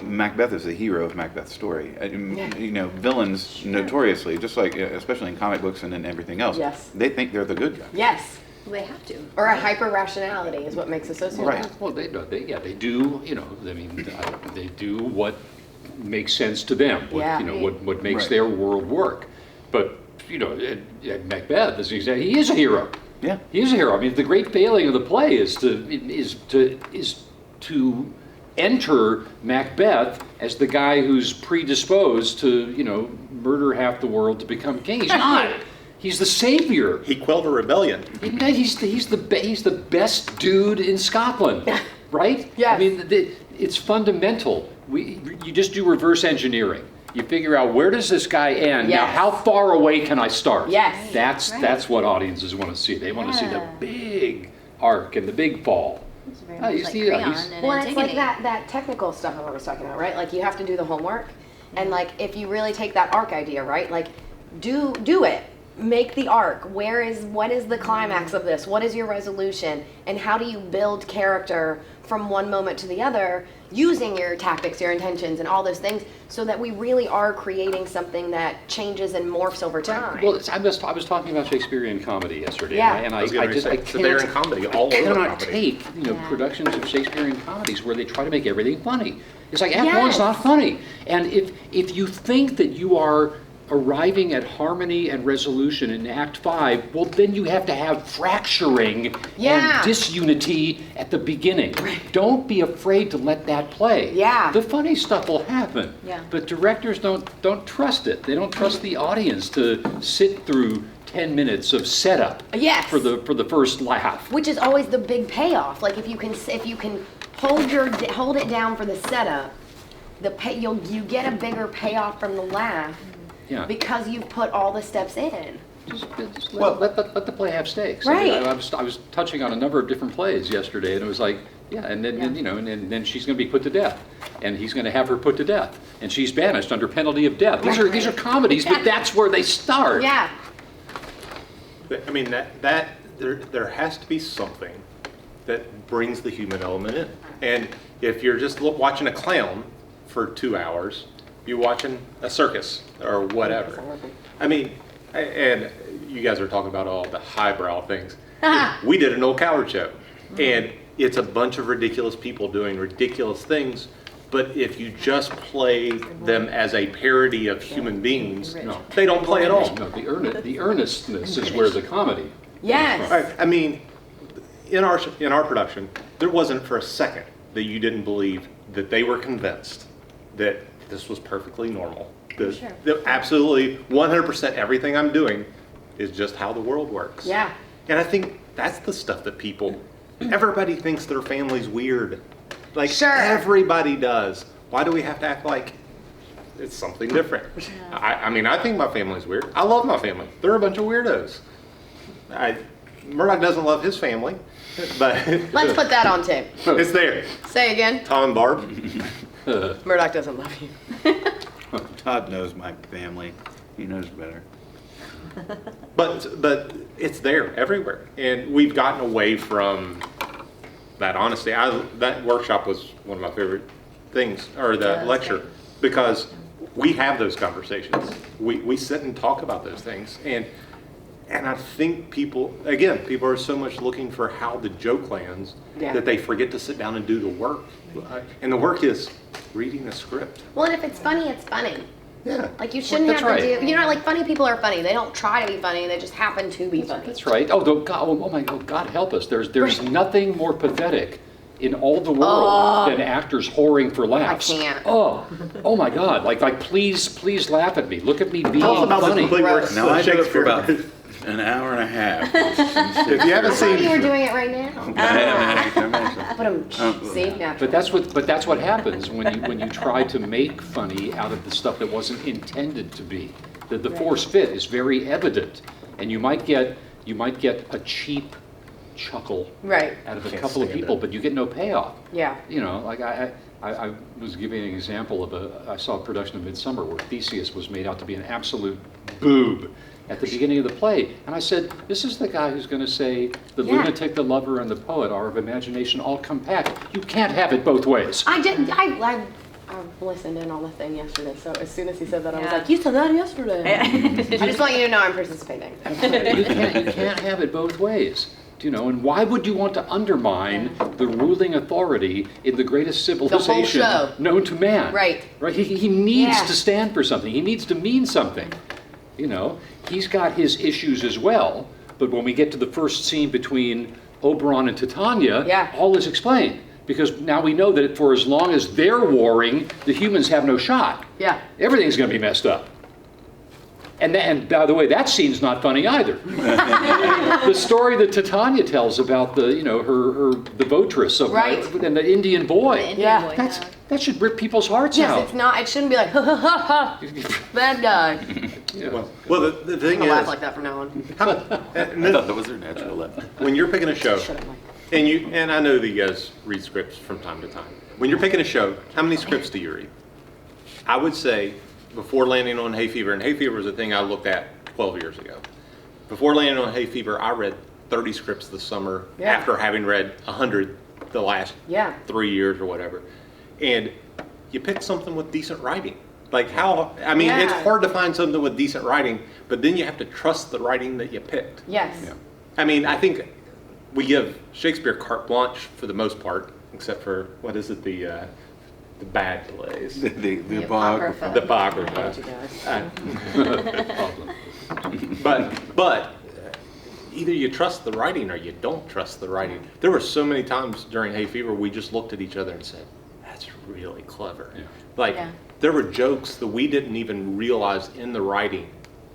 Speaker 3: Macbeth is the hero of Macbeth's story. Villains notoriously, just like especially in comic books and in everything else,
Speaker 1: Yes.
Speaker 3: they think they're the good guy.
Speaker 1: Yes.
Speaker 4: They have to.
Speaker 1: Or a hyper rationality is what makes a sociopath.
Speaker 3: Right.
Speaker 5: Well, they do, they do what makes sense to them,
Speaker 1: Yeah.
Speaker 5: what makes
Speaker 3: Right.
Speaker 5: their world work. But, Macbeth, as you say, he is a hero.
Speaker 3: Yeah.
Speaker 5: He is a hero. I mean, the great failing of the play is to enter Macbeth as the guy who's predisposed to, murder half the world to become king. He's not. He's the savior.
Speaker 2: He quelled a rebellion.
Speaker 5: He's the best dude in Scotland, right?
Speaker 1: Yes.
Speaker 5: I mean, it's fundamental. You just do reverse engineering. You figure out where does this guy end? Now,
Speaker 1: Yes.
Speaker 5: how far away can I start?
Speaker 1: Yes.
Speaker 5: That's what audiences want to see. They want to see the
Speaker 4: Yeah.
Speaker 5: big arc and the big fall.
Speaker 4: It's very
Speaker 5: Oh,
Speaker 4: much
Speaker 5: you
Speaker 4: like
Speaker 5: see,
Speaker 4: Crayon
Speaker 5: he's-
Speaker 4: and
Speaker 1: Well, and it's like
Speaker 4: Antigone.
Speaker 1: that technical stuff I was talking about, right? Like you have to do the homework, and like if you really take that arc idea, right? Like do it. Make the arc. What is the climax of this? What is your resolution? And how do you build character from one moment to the other using your tactics, your intentions, and all those things so that we really are creating something that changes and morphs over time.
Speaker 5: Well, I was talking about Shakespearean comedy yesterday,
Speaker 1: Yeah.
Speaker 5: and
Speaker 2: I was
Speaker 5: I
Speaker 2: getting ready
Speaker 5: just
Speaker 2: to
Speaker 5: I
Speaker 2: say, so they're in
Speaker 5: can't
Speaker 2: comedy all over
Speaker 5: cannot
Speaker 2: comedy.
Speaker 5: take
Speaker 4: Yeah.
Speaker 5: productions of Shakespearean comedies where they try to make everything funny. It's like Act
Speaker 1: Yes.
Speaker 5: One's not funny, and if you think that you are arriving at harmony and resolution in Act 5, well, then you have to have fracturing
Speaker 1: Yeah.
Speaker 5: and disunity at the beginning. Don't be afraid to let that play.
Speaker 1: Yeah.
Speaker 5: The funny stuff will happen.
Speaker 4: Yeah.
Speaker 5: But directors don't trust it. They don't trust the audience to sit through 10 minutes of setup
Speaker 1: Yes.
Speaker 5: for the first laugh.
Speaker 1: Which is always the big payoff. Like if you can hold it down for the setup, you get a bigger payoff from the laugh
Speaker 5: Yeah.
Speaker 1: because you've put all the steps in.
Speaker 5: Just
Speaker 3: Well-
Speaker 5: let the play have stakes. I
Speaker 1: Right.
Speaker 5: mean, I was touching on a number of different plays yesterday, and it was like, yeah, and then and then she's going to be put to death, and he's going to have her put to death, and she's banished under penalty of death. These are comedies, but that's where they start.
Speaker 1: Yeah.
Speaker 2: I mean, there has to be something that brings the human element in. And if you're just watching a clown for 2 hours, you're watching a circus or whatever. I mean, and you guys are talking about all the highbrow things. We did an old Coward show, and it's a bunch of ridiculous people doing ridiculous things. But if you just play them as a parody of human beings,
Speaker 5: No.
Speaker 2: they don't play at all.
Speaker 5: No, the earnestness is where the comedy.
Speaker 1: Yes.
Speaker 2: I mean, in our production, there wasn't for a second that you didn't believe that they were convinced that this was perfectly normal. That absolutely 100% everything I'm doing is just how the world works.
Speaker 1: Yeah.
Speaker 2: And I think that's the stuff that everybody thinks their family's weird. Like,
Speaker 1: Sure.
Speaker 2: everybody does. Why do we have to act like it's something different? I mean, I think my family's weird. I love my family. They're a bunch of weirdos. Murdoch doesn't love his family, but
Speaker 1: Let's put that on tape.
Speaker 2: it's there.
Speaker 1: Say again.
Speaker 2: Tom and Barb.
Speaker 1: Murdoch doesn't love you.
Speaker 3: Todd knows my family. He knows better.
Speaker 2: But it's there everywhere, and we've gotten away from that honesty. That workshop was one of my favorite things, or the lecture, because we have those conversations. We sit and talk about those things, and I think people are so much looking for how the joke lands that they forget to sit down and do the work, and the work is reading a script.
Speaker 1: Well, and if it's funny, it's funny.
Speaker 2: Yeah.
Speaker 1: Like, you shouldn't
Speaker 5: That's
Speaker 1: have to
Speaker 5: right.
Speaker 1: do, like, funny people are funny. They don't try to be funny, they just happen to be funny.
Speaker 5: That's right. God help us. There's nothing more pathetic in all the world than actors whoring for laughs.
Speaker 1: I can't.
Speaker 5: Oh my God. Like please laugh at me. Look at me being
Speaker 2: Tell us about the
Speaker 5: funny.
Speaker 2: complete works
Speaker 3: Now
Speaker 2: of
Speaker 3: I do it for
Speaker 2: Shakespeare.
Speaker 3: about an hour and a half.
Speaker 2: If you haven't
Speaker 1: I thought you
Speaker 2: seen,
Speaker 1: were doing it right now. Put them, see, natural.
Speaker 5: But that's what happens when you try to make funny out of the stuff that wasn't intended to be. The force fit is very evident, and you might get a cheap chuckle
Speaker 1: Right.
Speaker 5: out of a
Speaker 2: Can't
Speaker 5: couple of
Speaker 2: stand
Speaker 5: people,
Speaker 2: it.
Speaker 5: but you get no payoff.
Speaker 1: Yeah.
Speaker 5: You know, like I was giving an example of I saw a production of Midsummer where Theseus was made out to be an absolute boob at the beginning of the play. And I said, this is the guy who's going to say, the
Speaker 1: Yeah.
Speaker 5: lunatic, the lover, and the poet are of imagination all compact. You can't have it both ways.
Speaker 1: I listened in on the thing yesterday, so as soon as he said that, I was
Speaker 4: Yeah.
Speaker 1: like, you said that yesterday. I just want you to know I'm participating.
Speaker 5: You can't have it both ways. You know, and why would you want to undermine the ruling authority in the greatest civilization
Speaker 1: show.
Speaker 5: known to man?
Speaker 1: Right.
Speaker 5: Right. He needs
Speaker 1: Yeah.
Speaker 5: to stand for something. He needs to mean something. You know, he's got his issues as well. But when we get to the first scene between Oberon and Titania,
Speaker 1: Yeah.
Speaker 5: all is explained. Because now we know that for as long as they're warring, the humans have no shot.
Speaker 1: Yeah.
Speaker 5: Everything's going to be messed up. And by the way, that scene's not funny either. The story that Titania tells about the the votress of
Speaker 1: Right.
Speaker 5: and the Indian boy.
Speaker 1: Yeah.
Speaker 5: That should rip people's hearts
Speaker 1: Yes,
Speaker 5: out.
Speaker 1: it's not, it shouldn't be like, ha ha ha ha, bad guy.
Speaker 5: Yeah.
Speaker 2: well, the
Speaker 1: I'm
Speaker 2: thing
Speaker 1: gonna laugh
Speaker 2: is,
Speaker 1: like that from now on.
Speaker 3: I thought that was their natural level.
Speaker 2: when you're picking a show,
Speaker 1: Shut up, Mike.
Speaker 2: and I know that you guys read scripts from time to time. When you're picking a show, how many scripts do you read? I would say, before landing on Hay Fever, and Hay Fever was a thing I looked at 12 years ago. Before landing on Hay Fever, I read 30 scripts this summer
Speaker 1: Yeah.
Speaker 2: after having read 100 the last
Speaker 1: Yeah.
Speaker 2: 3 years or whatever. And you pick something with decent writing. Like how, I mean, it's
Speaker 1: Yeah.
Speaker 2: hard to find something with decent writing, but then you have to trust the writing that you picked.
Speaker 1: Yes.
Speaker 5: Yeah.
Speaker 2: I mean, I think we give Shakespeare carte blanche for the most part, except for, what is it, the bad plays.
Speaker 3: The
Speaker 4: Apocrypha.
Speaker 2: The biographer.
Speaker 1: You guys.
Speaker 2: But either you trust the writing or you don't trust the writing. There were so many times during Hay Fever we just looked at each other and said, that's really clever.
Speaker 5: Yeah.
Speaker 2: Like,
Speaker 4: Yeah.
Speaker 2: there were jokes that we didn't even realize in the writing,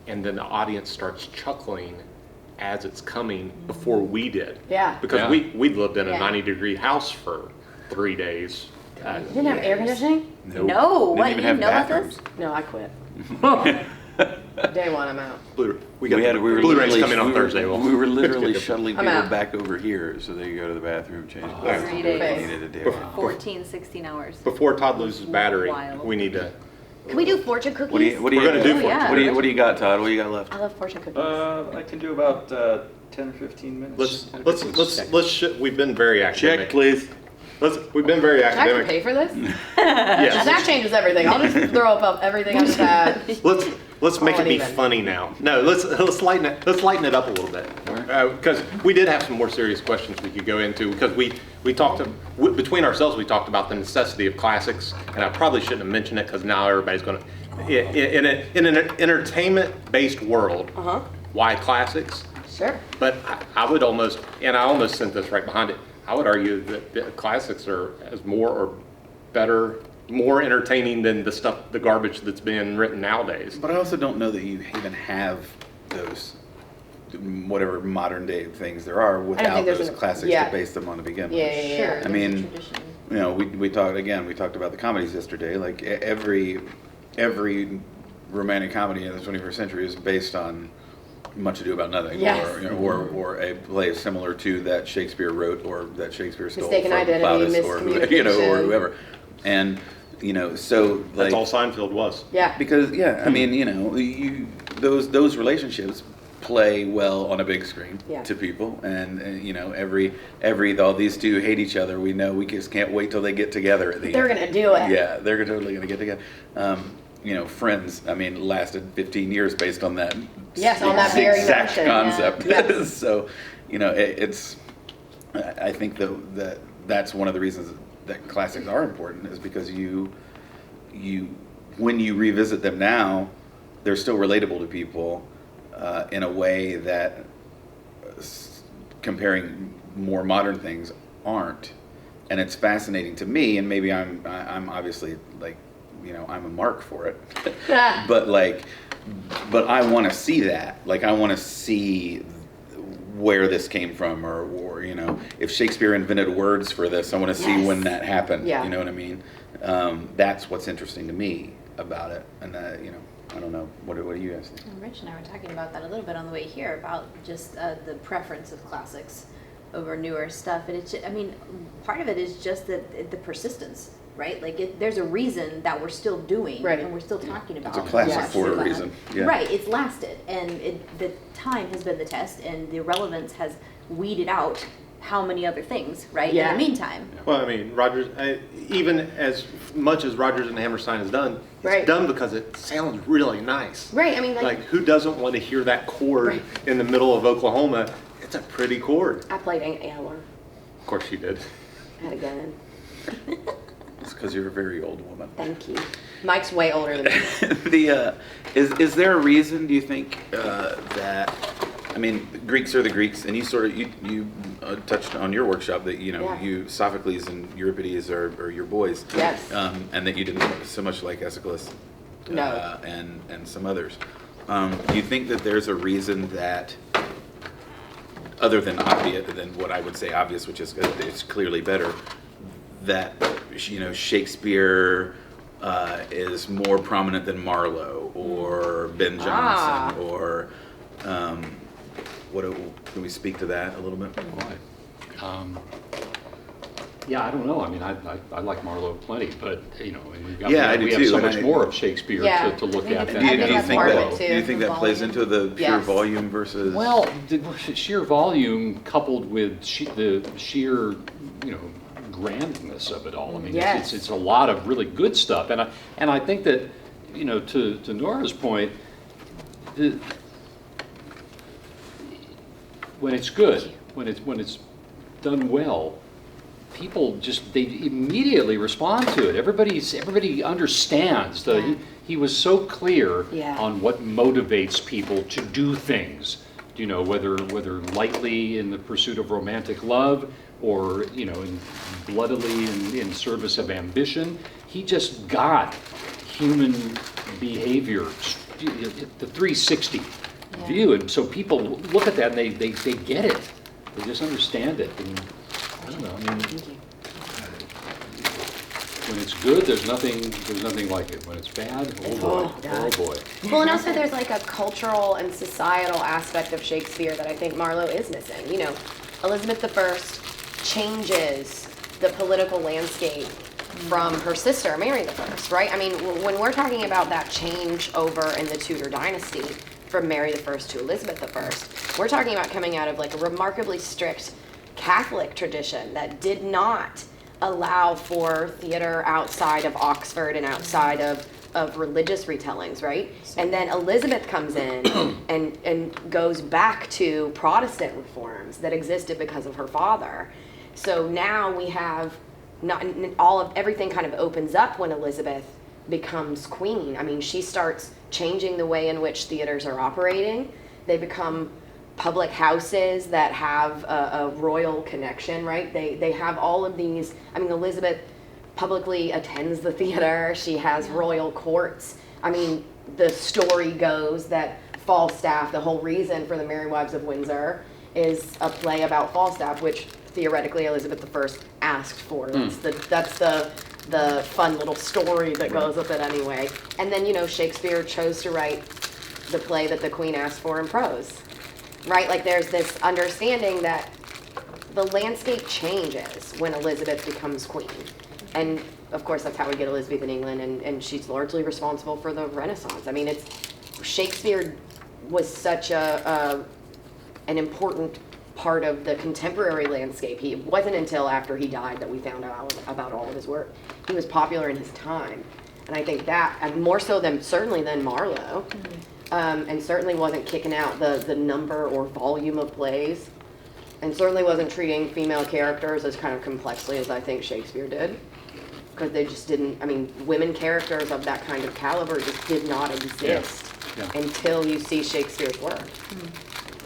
Speaker 2: and then the audience starts chuckling as it's coming before we did.
Speaker 1: Yeah.
Speaker 2: Because
Speaker 5: Yeah.
Speaker 2: we lived in a
Speaker 4: Yeah.
Speaker 2: 90-degree house for 3 days.
Speaker 1: You didn't have air conditioning?
Speaker 3: Nope.
Speaker 4: No, what,
Speaker 3: Didn't even
Speaker 4: you
Speaker 3: have
Speaker 4: know about
Speaker 3: bathrooms.
Speaker 4: this?
Speaker 1: No, I quit. Day one, I'm out.
Speaker 2: We got
Speaker 3: We were
Speaker 2: Blu-rays
Speaker 3: literally-
Speaker 2: coming on
Speaker 3: we were-
Speaker 2: Thursday.
Speaker 3: We were literally shuttling
Speaker 1: I'm
Speaker 3: people
Speaker 1: out.
Speaker 3: back over here so they could go to the bathroom, change
Speaker 2: Oh,
Speaker 3: clothes,
Speaker 4: 3
Speaker 3: do what they
Speaker 4: days.
Speaker 3: needed to do.
Speaker 4: 14, 16 hours.
Speaker 2: Before Todd loses battery,
Speaker 4: Wild.
Speaker 2: we need to.
Speaker 1: Can we do fortune cookies?
Speaker 3: What do you
Speaker 2: We're gonna do
Speaker 4: Oh, yeah.
Speaker 3: What do you got, Todd? What do you got left?
Speaker 1: I love fortune cookies.
Speaker 6: I can do about 10 or 15 minutes.
Speaker 2: Let's we've been very active.
Speaker 3: Check, please.
Speaker 2: We've been very
Speaker 1: Should I have to
Speaker 2: academic.
Speaker 1: pay for this?
Speaker 2: Yes.
Speaker 1: That changes everything. I'll just throw up everything I've had.
Speaker 2: Let's make it be
Speaker 1: even.
Speaker 2: funny now. No, let's lighten it up a little bit, because we did have some more serious questions we could go into, because we talked between ourselves, we talked about the necessity of classics, and I probably shouldn't have mentioned it because now everybody's going to in an entertainment-based world. Why classics?
Speaker 1: Sure.
Speaker 2: But I would almost, and I almost sent this right behind it, I would argue that the classics are as more or better, more entertaining than the garbage that's being written nowadays.
Speaker 3: But I also don't know that you even have those, whatever modern day things there are, without
Speaker 1: there's
Speaker 3: those
Speaker 1: an-
Speaker 3: classics
Speaker 1: yeah.
Speaker 3: to base them on to begin with.
Speaker 1: Yeah, yeah, yeah.
Speaker 4: Sure.
Speaker 3: I
Speaker 4: there's a
Speaker 3: mean,
Speaker 4: tradition.
Speaker 3: you know, we talked about the comedies yesterday. Like every romantic comedy in the 21st century is based on Much Ado About Nothing,
Speaker 1: Yes.
Speaker 3: or, you know, or a play similar to that Shakespeare wrote or that Shakespeare stole
Speaker 1: Mistaken
Speaker 3: from
Speaker 1: Identity,
Speaker 3: Plautus or you know, or
Speaker 1: Miscommunication.
Speaker 3: whoever. And you know, so like
Speaker 2: That's all Seinfeld was.
Speaker 1: Yeah.
Speaker 3: because I mean, you know, those relationships play well on a big screen
Speaker 1: Yeah.
Speaker 3: to people, and you know, all these two hate each other. We know we just can't wait till they get together at the
Speaker 1: They're
Speaker 3: end.
Speaker 1: gonna do it.
Speaker 3: Yeah, they're totally gonna get together. You know, Friends, I mean, lasted 15 years based on that.
Speaker 1: Yes, on that very
Speaker 3: exact
Speaker 1: notion.
Speaker 3: concept.
Speaker 1: Yeah. Yes.
Speaker 3: So, you know, it's. I think that that's one of the reasons that classics are important, is because you when you revisit them now, they're still relatable to people in a way that comparing more modern things aren't. And it's fascinating to me, and maybe I'm obviously like, you know, I'm a mark for it. but I want to see that. Like, I want to see where this came from, or you know, if Shakespeare invented words for this, I want to see
Speaker 1: Yes.
Speaker 3: when that happened.
Speaker 1: Yeah.
Speaker 3: You know what I mean? That's what's interesting to me about it. And you know, I don't know. What do you guys think?
Speaker 6: And Rich and I were talking about that a little bit on the way here, about just the preference of classics over newer stuff. And I mean, part of it is just the persistence, right? Like, there's a reason that we're still doing,
Speaker 1: Right.
Speaker 6: and we're still talking about.
Speaker 3: It's a classic
Speaker 1: Yes.
Speaker 3: for a reason. Yeah.
Speaker 6: Right, it's lasted, and the time has been the test, and the relevance has weeded out how many other things, right?
Speaker 1: Yeah.
Speaker 6: In the meantime.
Speaker 2: Well, I mean, Rogers, even as much as Rogers and Hammerstein has done, it's
Speaker 1: Right.
Speaker 2: done because it sounds really nice.
Speaker 1: Right. I mean, like
Speaker 2: Like, who doesn't want to hear that chord
Speaker 1: Right.
Speaker 2: in the middle of Oklahoma? It's a pretty chord.
Speaker 1: I played Aunt Eller.
Speaker 2: Of course you did.
Speaker 1: I had a gun.
Speaker 3: It's because you're a very old woman.
Speaker 1: Thank you. Mike's way older than me.
Speaker 3: Is there a reason, do you think, that, I mean, the Greeks are the Greeks, and you touched on your workshop that, you know,
Speaker 1: Yeah.
Speaker 3: Sophocles and Euripides are your boys.
Speaker 1: Yes.
Speaker 3: And that you didn't so much like Aeschylus.
Speaker 1: No.
Speaker 3: And some others. Do you think that there's a reason that, other than what I would say obvious, which is it's clearly better, that, you know, Shakespeare is more prominent than Marlowe or Ben Jonson or can we speak to that a little bit?
Speaker 5: Yeah, I don't know. I mean, I like Marlowe plenty, but, you know, and we've got,
Speaker 3: Yeah, I do
Speaker 5: we have
Speaker 3: too,
Speaker 5: so
Speaker 3: and
Speaker 5: much more of Shakespeare
Speaker 1: Yeah.
Speaker 5: to look
Speaker 6: I
Speaker 5: at
Speaker 6: think
Speaker 5: than
Speaker 6: I
Speaker 3: Do you
Speaker 6: think that's
Speaker 3: think
Speaker 6: part of
Speaker 3: that
Speaker 6: it, too.
Speaker 3: do you think that plays into the pure
Speaker 1: Yes.
Speaker 3: volume versus?
Speaker 5: Well, the sheer volume coupled with the sheer, you know, grandness of it all. I mean,
Speaker 1: Yes.
Speaker 5: it's a lot of really good stuff, and I think that, you know, to Nora's point, when it's good, when it's done well, people they immediately respond to it. Everybody understands. He was so clear
Speaker 1: Yeah.
Speaker 5: on what motivates people to do things. You know, whether lightly in the pursuit of romantic love, or, you know, bloodily in service of ambition. He just got human behavior, the 360 view, and so people look at that and they get it. They just understand it. And I don't know. I mean, when it's good, there's nothing like it. When it's bad, oh boy, oh boy.
Speaker 1: Well, and also there's like a cultural and societal aspect of Shakespeare that I think Marlowe is missing. You know, Elizabeth I changes the political landscape from her sister, Mary I, right? I mean, when we're talking about that change over in the Tudor dynasty from Mary I to Elizabeth I, we're talking about coming out of like a remarkably strict Catholic tradition that did not allow for theater outside of Oxford and outside of religious retellings, right? And then Elizabeth comes in and goes back to Protestant reforms that existed because of her father. So now we have everything kind of opens up when Elizabeth becomes queen. I mean, she starts changing the way in which theaters are operating. They become public houses that have a royal connection, right? They have all of these. I mean, Elizabeth publicly attends the theater. She has royal courts. I mean, the story goes that Falstaff, the whole reason for the Merry Wives of Windsor, is a play about Falstaff, which theoretically Elizabeth I asked for. That's the fun little story that goes with it anyway. And then, Shakespeare chose to write the play that the Queen asked for in prose, right? Like there's this understanding that the landscape changes when Elizabeth becomes queen. And of course, that's how we get Elizabeth in England, and she's largely responsible for the Renaissance. I mean, Shakespeare was such an important part of the contemporary landscape. It wasn't until after he died that we found out about all of his work. He was popular in his time, and I think that, and more so than Marlowe, and certainly wasn't kicking out the number or volume of plays, and certainly wasn't treating female characters as kind of complexly as I think Shakespeare did, because they just didn't. I mean, women characters of that kind of caliber just did not exist until you see Shakespeare's work.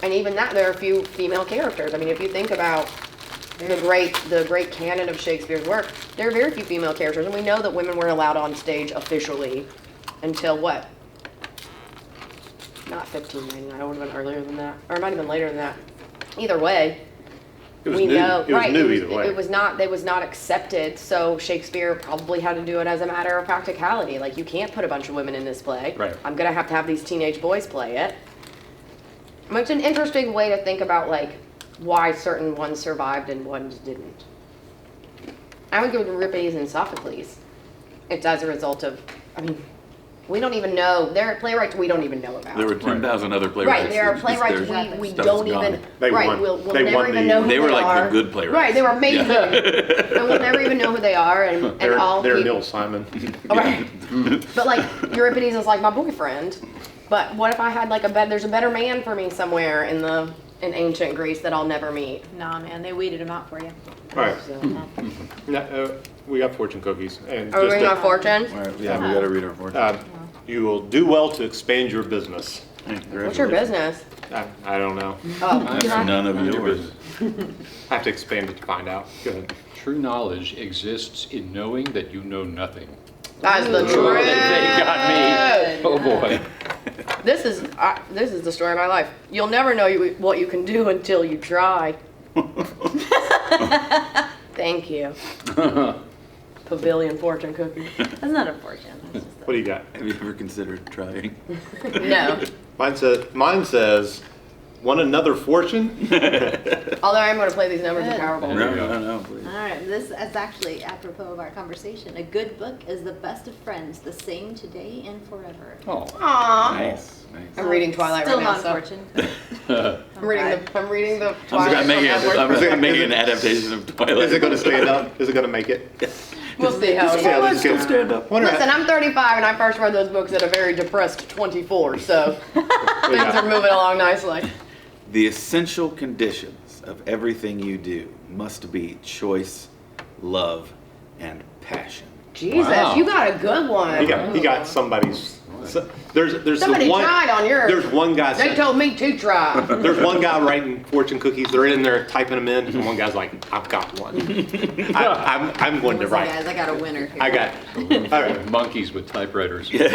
Speaker 1: And even that, there are a few female characters. I mean, if you think about the great canon of Shakespeare's work, there are very few female characters, and we know that women weren't allowed on stage officially until what? Not 1599. It would have been earlier than that, or it might have been later than that. Either way,
Speaker 2: It was new. It was new either way.
Speaker 1: It was not accepted. So Shakespeare probably had to do it as a matter of practicality. Like, you can't put a bunch of women in this play.
Speaker 2: Right.
Speaker 1: I'm gonna have to have these teenage boys play it. It's an interesting way to think about like why certain ones survived and ones didn't. I would go to Euripides and Sophocles. It's as a result of, I mean, we don't even know. There are playwrights we don't even know about.
Speaker 3: There were 10,000 other playwrights.
Speaker 1: Right, there are
Speaker 3: It's
Speaker 1: playwrights
Speaker 3: their
Speaker 1: we
Speaker 3: stuff's
Speaker 1: don't
Speaker 3: gone.
Speaker 1: even.
Speaker 2: They
Speaker 1: right,
Speaker 2: won.
Speaker 1: we'll
Speaker 2: They
Speaker 1: never
Speaker 2: won
Speaker 1: even
Speaker 2: the-
Speaker 1: know who
Speaker 3: They were like
Speaker 1: are.
Speaker 3: the good playwrights.
Speaker 1: Right, they were amazing, and we'll never even know who they are. And all
Speaker 2: They're
Speaker 1: people.
Speaker 2: Neil Simon.
Speaker 1: Right. But like Euripides is like my boyfriend. But what if I had like there's a better man for me somewhere in ancient Greece that I'll never meet.
Speaker 6: Nah, man, they weeded them out for you.
Speaker 2: All right,
Speaker 1: So,
Speaker 2: we got fortune cookies, and
Speaker 1: are we
Speaker 2: just
Speaker 1: reading our fortune?
Speaker 3: All right, yeah, we got to read our fortune.
Speaker 2: you will do well to expand your business.
Speaker 1: What's your business?
Speaker 2: I don't know.
Speaker 1: Oh,
Speaker 3: None of
Speaker 5: Your
Speaker 3: yours.
Speaker 5: business.
Speaker 2: I have to expand it to find out. Go ahead.
Speaker 5: True knowledge exists in knowing that you know nothing.
Speaker 1: that's the
Speaker 5: Oh,
Speaker 1: truth.
Speaker 5: they got me. Oh boy.
Speaker 1: This is the story of my life. You'll never know what you can do until you try. Thank you. Pavilion fortune cookie.
Speaker 6: That's not a fortune. That's just
Speaker 2: What do you got?
Speaker 3: Have you ever considered trying?
Speaker 1: No.
Speaker 2: Mine says, want another fortune?
Speaker 1: Although I'm going to play these numbers in
Speaker 6: Good.
Speaker 1: Powerball.
Speaker 3: No, please.
Speaker 6: All right, this is actually apropos of our conversation. A good book is the best of friends, the same today and forever.
Speaker 5: Oh.
Speaker 1: Aww.
Speaker 3: Nice, nice.
Speaker 1: I'm reading Twilight
Speaker 6: Still
Speaker 1: right now.
Speaker 6: not
Speaker 1: So
Speaker 6: fortune.
Speaker 1: I'm reading the
Speaker 3: I'm
Speaker 1: Twilight.
Speaker 3: just making,
Speaker 1: from
Speaker 3: I'm
Speaker 1: Edward.
Speaker 3: just making an adaptation of Twilight.
Speaker 2: Is it going to stand up? Is it going to make it?
Speaker 1: We'll see how it
Speaker 2: See how
Speaker 1: goes.
Speaker 2: this goes.
Speaker 3: stand up.
Speaker 2: Wonder
Speaker 1: Listen,
Speaker 2: how-
Speaker 1: I'm 35 and I first read those books at a very depressed 24, so things
Speaker 2: Yeah.
Speaker 1: are moving along nicely.
Speaker 3: The essential conditions of everything you do must be choice, love, and passion.
Speaker 1: Jesus,
Speaker 5: Wow.
Speaker 1: you got a good one.
Speaker 2: He got somebody's. There's
Speaker 1: Somebody
Speaker 2: the one.
Speaker 1: tried on yours.
Speaker 2: There's one guy.
Speaker 1: They told me to try.
Speaker 2: There's one guy writing fortune cookies. They're in there typing them in, and one guy's like, "I've got one. I'm going to
Speaker 6: Listen,
Speaker 2: write.
Speaker 6: guys, I got a winner here.
Speaker 2: I got." All right.
Speaker 5: Monkeys with typewriters.
Speaker 2: Just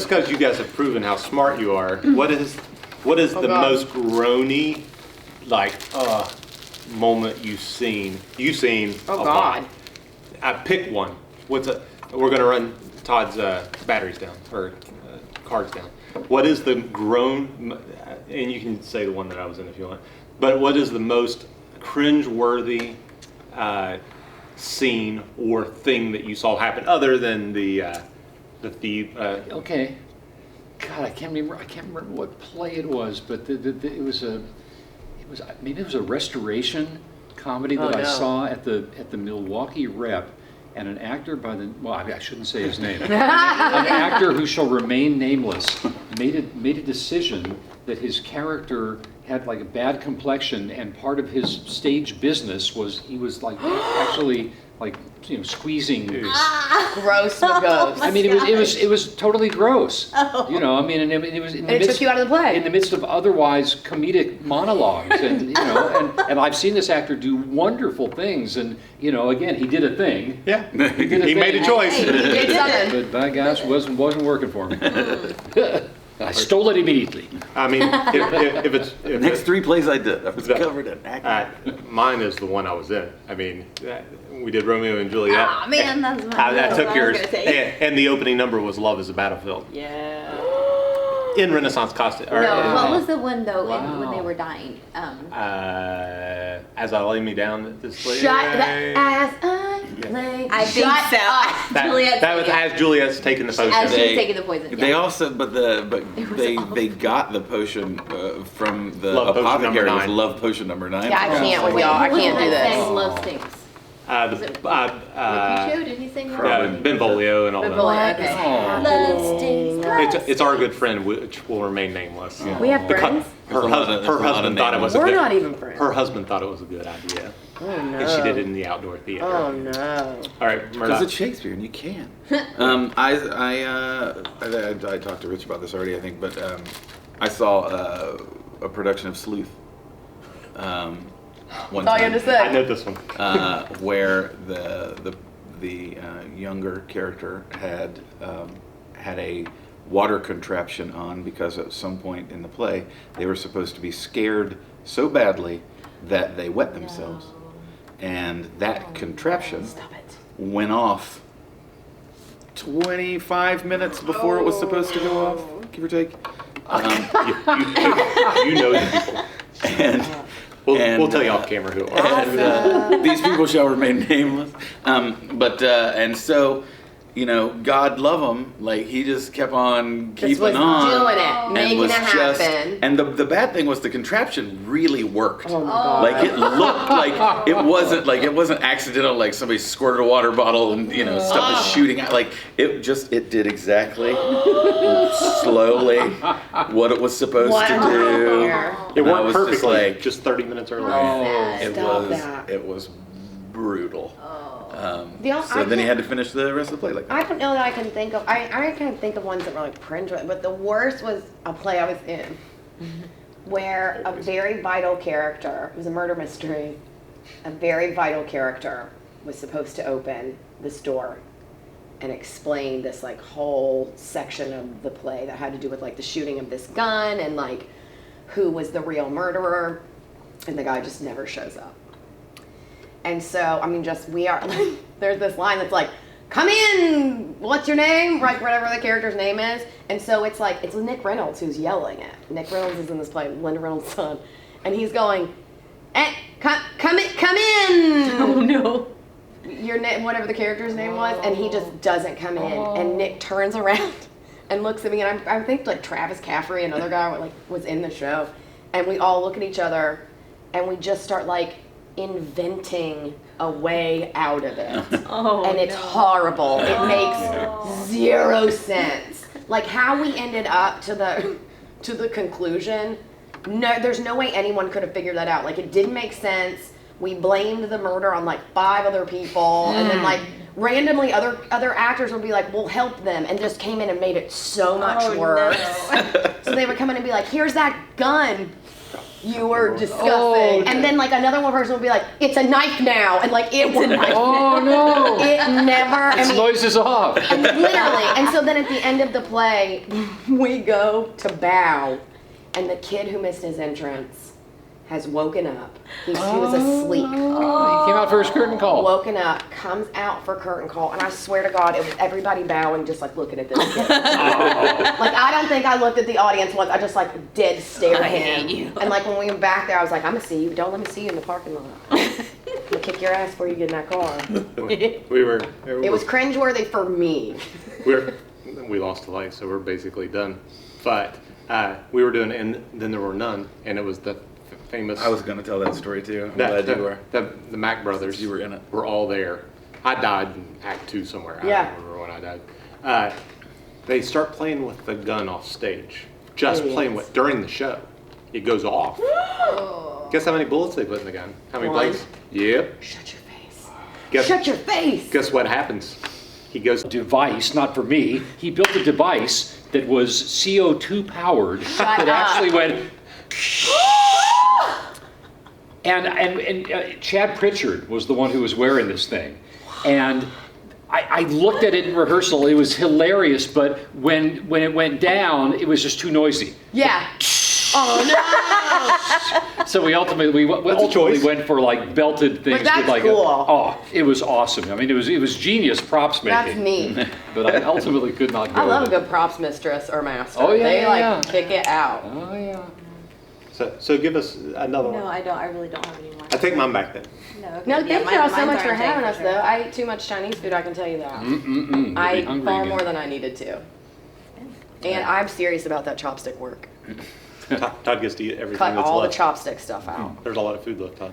Speaker 2: because you guys have proven how smart you are, what is the
Speaker 1: God.
Speaker 2: most groany moment you've seen?
Speaker 1: Oh,
Speaker 2: a lot.
Speaker 1: God.
Speaker 2: I pick one. We're gonna run Todd's batteries down or cards down. What is the groan? And you can say the one that I was in if you want. But what is the most cringe-worthy scene or thing that you saw happen, other than the thief?
Speaker 5: Okay. God, I can't remember what play it was, but it was maybe it was a restoration comedy that
Speaker 1: Oh,
Speaker 5: I
Speaker 1: no.
Speaker 5: saw at the Milwaukee Rep, and an actor by the, well, I shouldn't say his name. An actor who shall remain nameless made a decision that his character had like a bad complexion, and part of his stage business was he was like actually like, you know, squeezing.
Speaker 1: Gross with ghosts.
Speaker 5: I mean, it was totally gross. You know, I mean, and it was in the
Speaker 1: And it
Speaker 5: midst,
Speaker 1: took you out of the play.
Speaker 5: in the midst of otherwise comedic monologues, and you know, and I've seen this actor do wonderful things, and you know, again, he did a thing.
Speaker 2: Yeah,
Speaker 5: He did a
Speaker 2: he made a
Speaker 5: thing.
Speaker 2: choice.
Speaker 1: Hey, you did something.
Speaker 5: But by gosh, wasn't working for me. I stole it immediately.
Speaker 2: I mean, if it's
Speaker 3: The next 3 plays I did, I was
Speaker 2: that-
Speaker 3: covered in acting.
Speaker 2: mine is the one I was in. I mean, we did Romeo and Juliet.
Speaker 6: Aw, man, that's mine.
Speaker 2: I
Speaker 6: That's
Speaker 2: took
Speaker 6: what I was
Speaker 2: yours,
Speaker 6: gonna say.
Speaker 2: and the opening number was "Love Is a Battlefield"
Speaker 1: Yeah.
Speaker 2: in Renaissance costume.
Speaker 6: No, what was the one though when they
Speaker 5: Wow.
Speaker 6: were dying?
Speaker 2: As I lay me down this
Speaker 1: Shut the ass I lay.
Speaker 6: I think
Speaker 1: Shut
Speaker 6: so.
Speaker 1: up.
Speaker 6: Juliet's
Speaker 2: that was
Speaker 6: saying
Speaker 2: as Juliet's taking the
Speaker 6: it.
Speaker 2: potion.
Speaker 6: As she was
Speaker 3: They-
Speaker 6: taking the poison.
Speaker 3: They
Speaker 6: yeah.
Speaker 3: also, they got the potion from the
Speaker 2: Love potion number
Speaker 3: apothecary. It was
Speaker 2: 9.
Speaker 3: love potion number 9.
Speaker 1: Yeah, I can't with y'all. I
Speaker 6: Who was
Speaker 1: can't
Speaker 6: it
Speaker 1: do
Speaker 6: that
Speaker 1: this.
Speaker 6: sang Love Stinks. Mercutio? Did he sing Love
Speaker 3: probably.
Speaker 6: Stinks?
Speaker 2: Benvolio and all that.
Speaker 1: What
Speaker 6: Okay.
Speaker 1: is
Speaker 6: Love Stinks.
Speaker 1: happening?
Speaker 2: It's our good friend, which will remain nameless.
Speaker 1: We have
Speaker 2: The
Speaker 1: friends?
Speaker 2: Her,
Speaker 3: There's a lot of-
Speaker 2: her
Speaker 3: there's a lot of
Speaker 2: husband thought it was a
Speaker 1: We're
Speaker 2: good.
Speaker 1: not even friends.
Speaker 2: Her husband thought it was a good idea,
Speaker 1: Oh no.
Speaker 2: and she did it in the outdoor theater.
Speaker 1: Oh no.
Speaker 2: All right,
Speaker 3: Because
Speaker 2: Murdoch.
Speaker 3: it's Shakespeare and you can. I talked to Rich about this already, I think, but I saw a production of Sleuth. One
Speaker 1: That's all you
Speaker 3: time,
Speaker 1: had to
Speaker 2: I
Speaker 1: say.
Speaker 2: know this one.
Speaker 3: where the younger character had a water contraption on because at some point in the play they were supposed to be scared so badly that they wet themselves, and that contraption
Speaker 1: Stop it.
Speaker 3: went off 25 minutes before it was supposed to go off, give or take.
Speaker 2: You know the people.
Speaker 3: And
Speaker 2: We'll tell you off camera who are.
Speaker 3: and these people shall remain nameless. And so, you know, God love him. Like he just kept on
Speaker 1: Just
Speaker 3: keeping
Speaker 1: was
Speaker 3: on,
Speaker 1: doing it,
Speaker 3: and
Speaker 1: making
Speaker 3: was
Speaker 1: it
Speaker 3: just-
Speaker 1: happen.
Speaker 3: And the bad thing was the contraption really worked.
Speaker 1: Oh my god.
Speaker 3: Like it looked like it wasn't accidental. Like somebody squirted a water bottle and stuff was shooting out. Like it did exactly slowly what it was supposed
Speaker 1: What
Speaker 3: to
Speaker 1: a
Speaker 3: do.
Speaker 1: nightmare.
Speaker 2: It
Speaker 3: And I
Speaker 2: worked
Speaker 3: was just
Speaker 2: perfectly,
Speaker 3: like-
Speaker 2: just 30 minutes early.
Speaker 1: Stop that.
Speaker 3: It was brutal.
Speaker 1: I
Speaker 3: Then he had to finish the rest of the play like that.
Speaker 1: I don't know that I can think of. I can think of ones that were like cringe, but the worst was a play I was in, where a very vital character, it was a murder mystery, a very vital character was supposed to open this door and explain this like whole section of the play that had to do with like the shooting of this gun and like who was the real murderer, and the guy just never shows up. And so, I mean, there's this line that's like, come in, what's your name? Like, whatever the character's name is. And so it's like, it's Nick Reynolds who's yelling it. Nick Reynolds is in this play, Linda Reynolds' son. And he's going, come in.
Speaker 6: Oh no.
Speaker 1: Your name, whatever the character's name was. And he just doesn't come in. And Nick turns around and looks at me. And I think like Travis Caffrey, another guy, was in the show. And we all look at each other and we just start like, inventing a way out of it.
Speaker 6: Oh,
Speaker 1: and it's horrible. It makes zero sense. Like how we ended up to the conclusion, no, there's no way anyone could have figured that out. Like it didn't make sense. We blamed the murder on like 5 other people, and then like randomly other actors would be like, we'll help them, and just came in and made it so much worse. So they would come in and be like, here's that gun you were discussing. And then like another one person would be like, it's a knife now, and like it was a knife.
Speaker 5: Oh no!
Speaker 1: It never,
Speaker 5: Its noise is off.
Speaker 1: literally. And so then at the end of the play, we go to bow, and the kid who missed his entrance has woken up. He was asleep.
Speaker 5: He came out for his curtain call.
Speaker 1: Woken up, comes out for curtain call, and I swear to God, it was everybody bowing, just like looking at this kid. Like I don't think I looked at the audience once. I just like dead stared at him. And like when we went back there, I was like, I'm gonna see you. Don't let me see you in the parking lot. I'm gonna kick your ass before you get in that car. It was cringeworthy for me.
Speaker 2: We lost a life, so we're basically done. But we were doing, and then there were none, and it was the
Speaker 7: famous.
Speaker 3: I was going to tell that story too. I'm
Speaker 7: that,
Speaker 3: glad you were.
Speaker 7: the Mack brothers.
Speaker 3: You were in it.
Speaker 7: Were all there. I died in Act 2 somewhere. I
Speaker 1: Yeah.
Speaker 7: don't remember when I died. They start playing with the gun off stage. Just
Speaker 1: Idiots.
Speaker 7: playing with during the show. It goes off. Guess how many bullets they put in the gun? How many
Speaker 1: One.
Speaker 7: blanks? Yep.
Speaker 1: Shut your face.
Speaker 7: Guess,
Speaker 1: Shut your face.
Speaker 7: guess what happens? He goes.
Speaker 5: Device, not for me. He built a device that was CO2 powered that
Speaker 1: up.
Speaker 5: actually went. And Chad Pritchard was the one who was wearing this thing, and I looked at it in rehearsal. It was hilarious, but when it went down, it was just too noisy.
Speaker 1: Yeah. Oh
Speaker 5: So we ultimately
Speaker 7: choice.
Speaker 5: went for like belted things
Speaker 1: that's
Speaker 5: with like
Speaker 1: cool.
Speaker 5: oh, it was awesome. I mean, it was genius props
Speaker 1: no. That's
Speaker 5: making.
Speaker 1: me.
Speaker 5: But I ultimately could not go.
Speaker 1: I love a
Speaker 5: with it.
Speaker 1: good props mistress or master.
Speaker 5: Oh, yeah,
Speaker 1: They
Speaker 5: yeah,
Speaker 1: like
Speaker 5: yeah.
Speaker 1: kick it out.
Speaker 5: Oh yeah.
Speaker 2: So give us another
Speaker 6: No,
Speaker 2: one.
Speaker 6: I don't. I really don't have any more.
Speaker 2: I take mine back then.
Speaker 6: No, okay.
Speaker 1: No,
Speaker 6: Yeah,
Speaker 1: thank you all so
Speaker 6: mine's
Speaker 1: much for
Speaker 6: RJ
Speaker 1: having us
Speaker 6: sure.
Speaker 1: though. I ate too much Chinese food, I can tell you that.
Speaker 5: You'll be
Speaker 1: I ate
Speaker 5: hungry
Speaker 1: far
Speaker 5: again.
Speaker 1: more than I needed to. And I'm serious about that chopstick work.
Speaker 2: Todd gets to eat everything
Speaker 1: Cut
Speaker 2: that's
Speaker 1: all the
Speaker 2: left.
Speaker 1: chopstick stuff out.
Speaker 2: There's a lot of food left, Todd.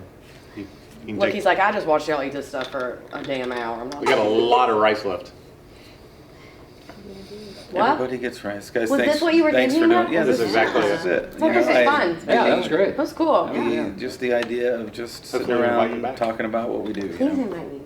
Speaker 2: You can
Speaker 1: Look,
Speaker 2: take-
Speaker 1: he's like, I just watched y'all eat this stuff for a damn hour. I'm not.
Speaker 7: We got a lot of rice left.
Speaker 1: What?
Speaker 3: Everybody gets rice, guys.
Speaker 1: Was
Speaker 3: thanks,
Speaker 1: this what you were
Speaker 3: thanks
Speaker 1: thinking
Speaker 3: for doing.
Speaker 1: about?
Speaker 3: Yeah,
Speaker 1: Was
Speaker 3: this is
Speaker 7: this-
Speaker 3: exactly this is it.
Speaker 1: I thought this was fun.
Speaker 5: Yeah, that was great.
Speaker 1: That was cool.
Speaker 3: I mean, just the idea of just sitting
Speaker 2: Hopefully we'll invite you
Speaker 3: around
Speaker 2: back.
Speaker 3: talking about what we do. You
Speaker 1: Please
Speaker 3: know?
Speaker 1: invite me